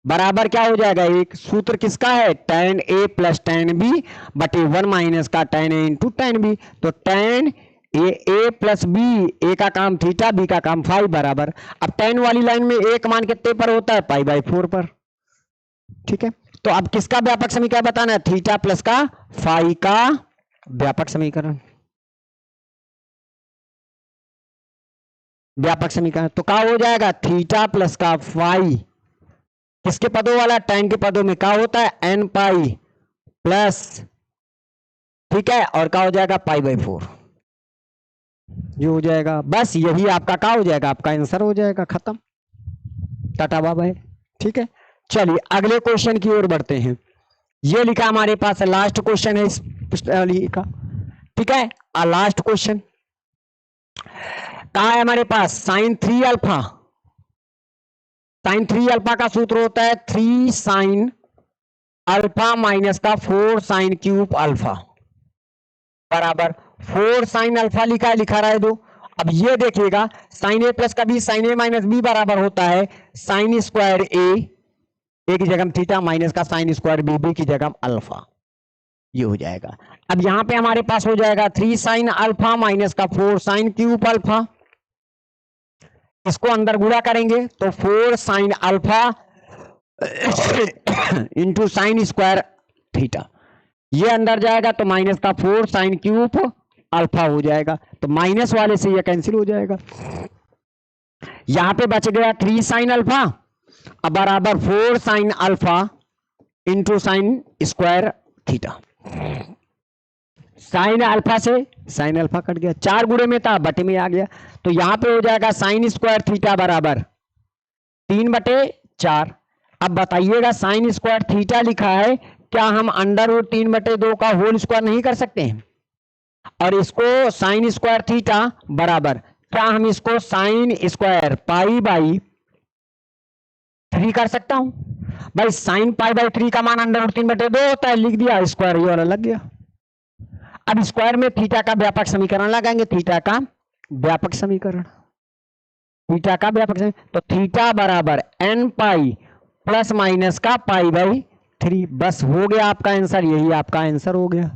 बराबर क्या हो जाएगा, एक सूत्र किसका है tan a plus tan b बटे 1 माइनस का tan a into tan b, तो tan a प्लस बी, ए का काम थीटा बी का काम फाई बराबर, अब tan वाली लाइन में एक मान कितने पर होता है पाई/4 पर। ठीक है, तो अब किसका व्यापक समीकरण बताना है, थीटा प्लस का फाई का व्यापक समीकरण, व्यापक समीकरण तो क्या हो जाएगा थीटा प्लस का फाई, किसके पदों वाला tan के पदों में क्या होता है n पाई प्लस, ठीक है, और क्या हो जाएगा पाई/4, ये हो जाएगा। बस यही आपका क्या हो जाएगा, आपका आंसर हो जाएगा, खत्म, टाटा बाय। ठीक है, चलिए अगले क्वेश्चन की ओर बढ़ते हैं। ये लिखा हमारे पास लास्ट क्वेश्चन है इस पुस्तकावली का। ठीक है, लास्ट क्वेश्चन कहा है हमारे पास, साइन 3 अल्फा, साइन 3 अल्फा का सूत्र होता है 3 साइन अल्फा माइनस का 4 साइन क्यूब अल्फा बराबर 4 साइन अल्फा लिखा है, लिखा रहा है 2। अब ये देखिएगा साइन ए प्लस का B sign A minus B बराबर होता है साइन स्क्वायर ए की जगह थीटा माइनस का साइन स्क्वायर बी की जगह अल्फा, ये हो जाएगा। अब यहां पे हमारे पास हो जाएगा 3 साइन अल्फा माइनस का 4 साइन क्यूब अल्फा, इसको अंदर गुणा करेंगे तो 4 sine alpha into sine square theta, ये अंदर जाएगा तो माइनस का 4 साइन क्यूब अल्फा हो जाएगा, तो माइनस वाले से ये कैंसिल हो जाएगा, यहां पे बच गया 3 साइन अल्फा अब बराबर 4 sine alpha into sine square theta, sine alpha से साइन अल्फा कट गया, 4 गुणे में था बटे में आ गया, तो यहां पे हो जाएगा साइन स्क्वायर थीटा बराबर 3/4। अब बताइएगा साइन स्क्वायर थीटा लिखा है, क्या हम √3/2 का होल स्क्वायर नहीं कर सकते हैं, और इसको साइन स्क्वायर थीटा बराबर, क्या हम इसको साइन स्क्वायर पाई/3 कर सकता हूं, भाई साइन पाई/3 का मान √3/2 होता है, लिख दिया, स्क्वायर ये वाला लग गया। अब स्क्वायर में थीटा का व्यापक समीकरण लगाएंगे, थीटा का व्यापक समीकरण, थीटा का व्यापक समीकरण, तो थीटा बराबर n पाई प्लस माइनस का पाई बाई 3। बस हो गया आपका आंसर, यही आपका आंसर हो गया।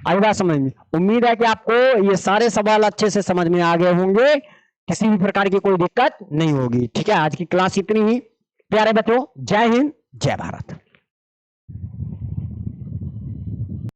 आई बात समझ में? उम्मीद है कि आपको ये सारे सवाल अच्छे से समझ में आ गए होंगे, किसी भी प्रकार की कोई दिक्कत नहीं होगी। ठीक है, आज की क्लास इतनी ही। प्यारे बच्चों, जय हिंद, जय भारत।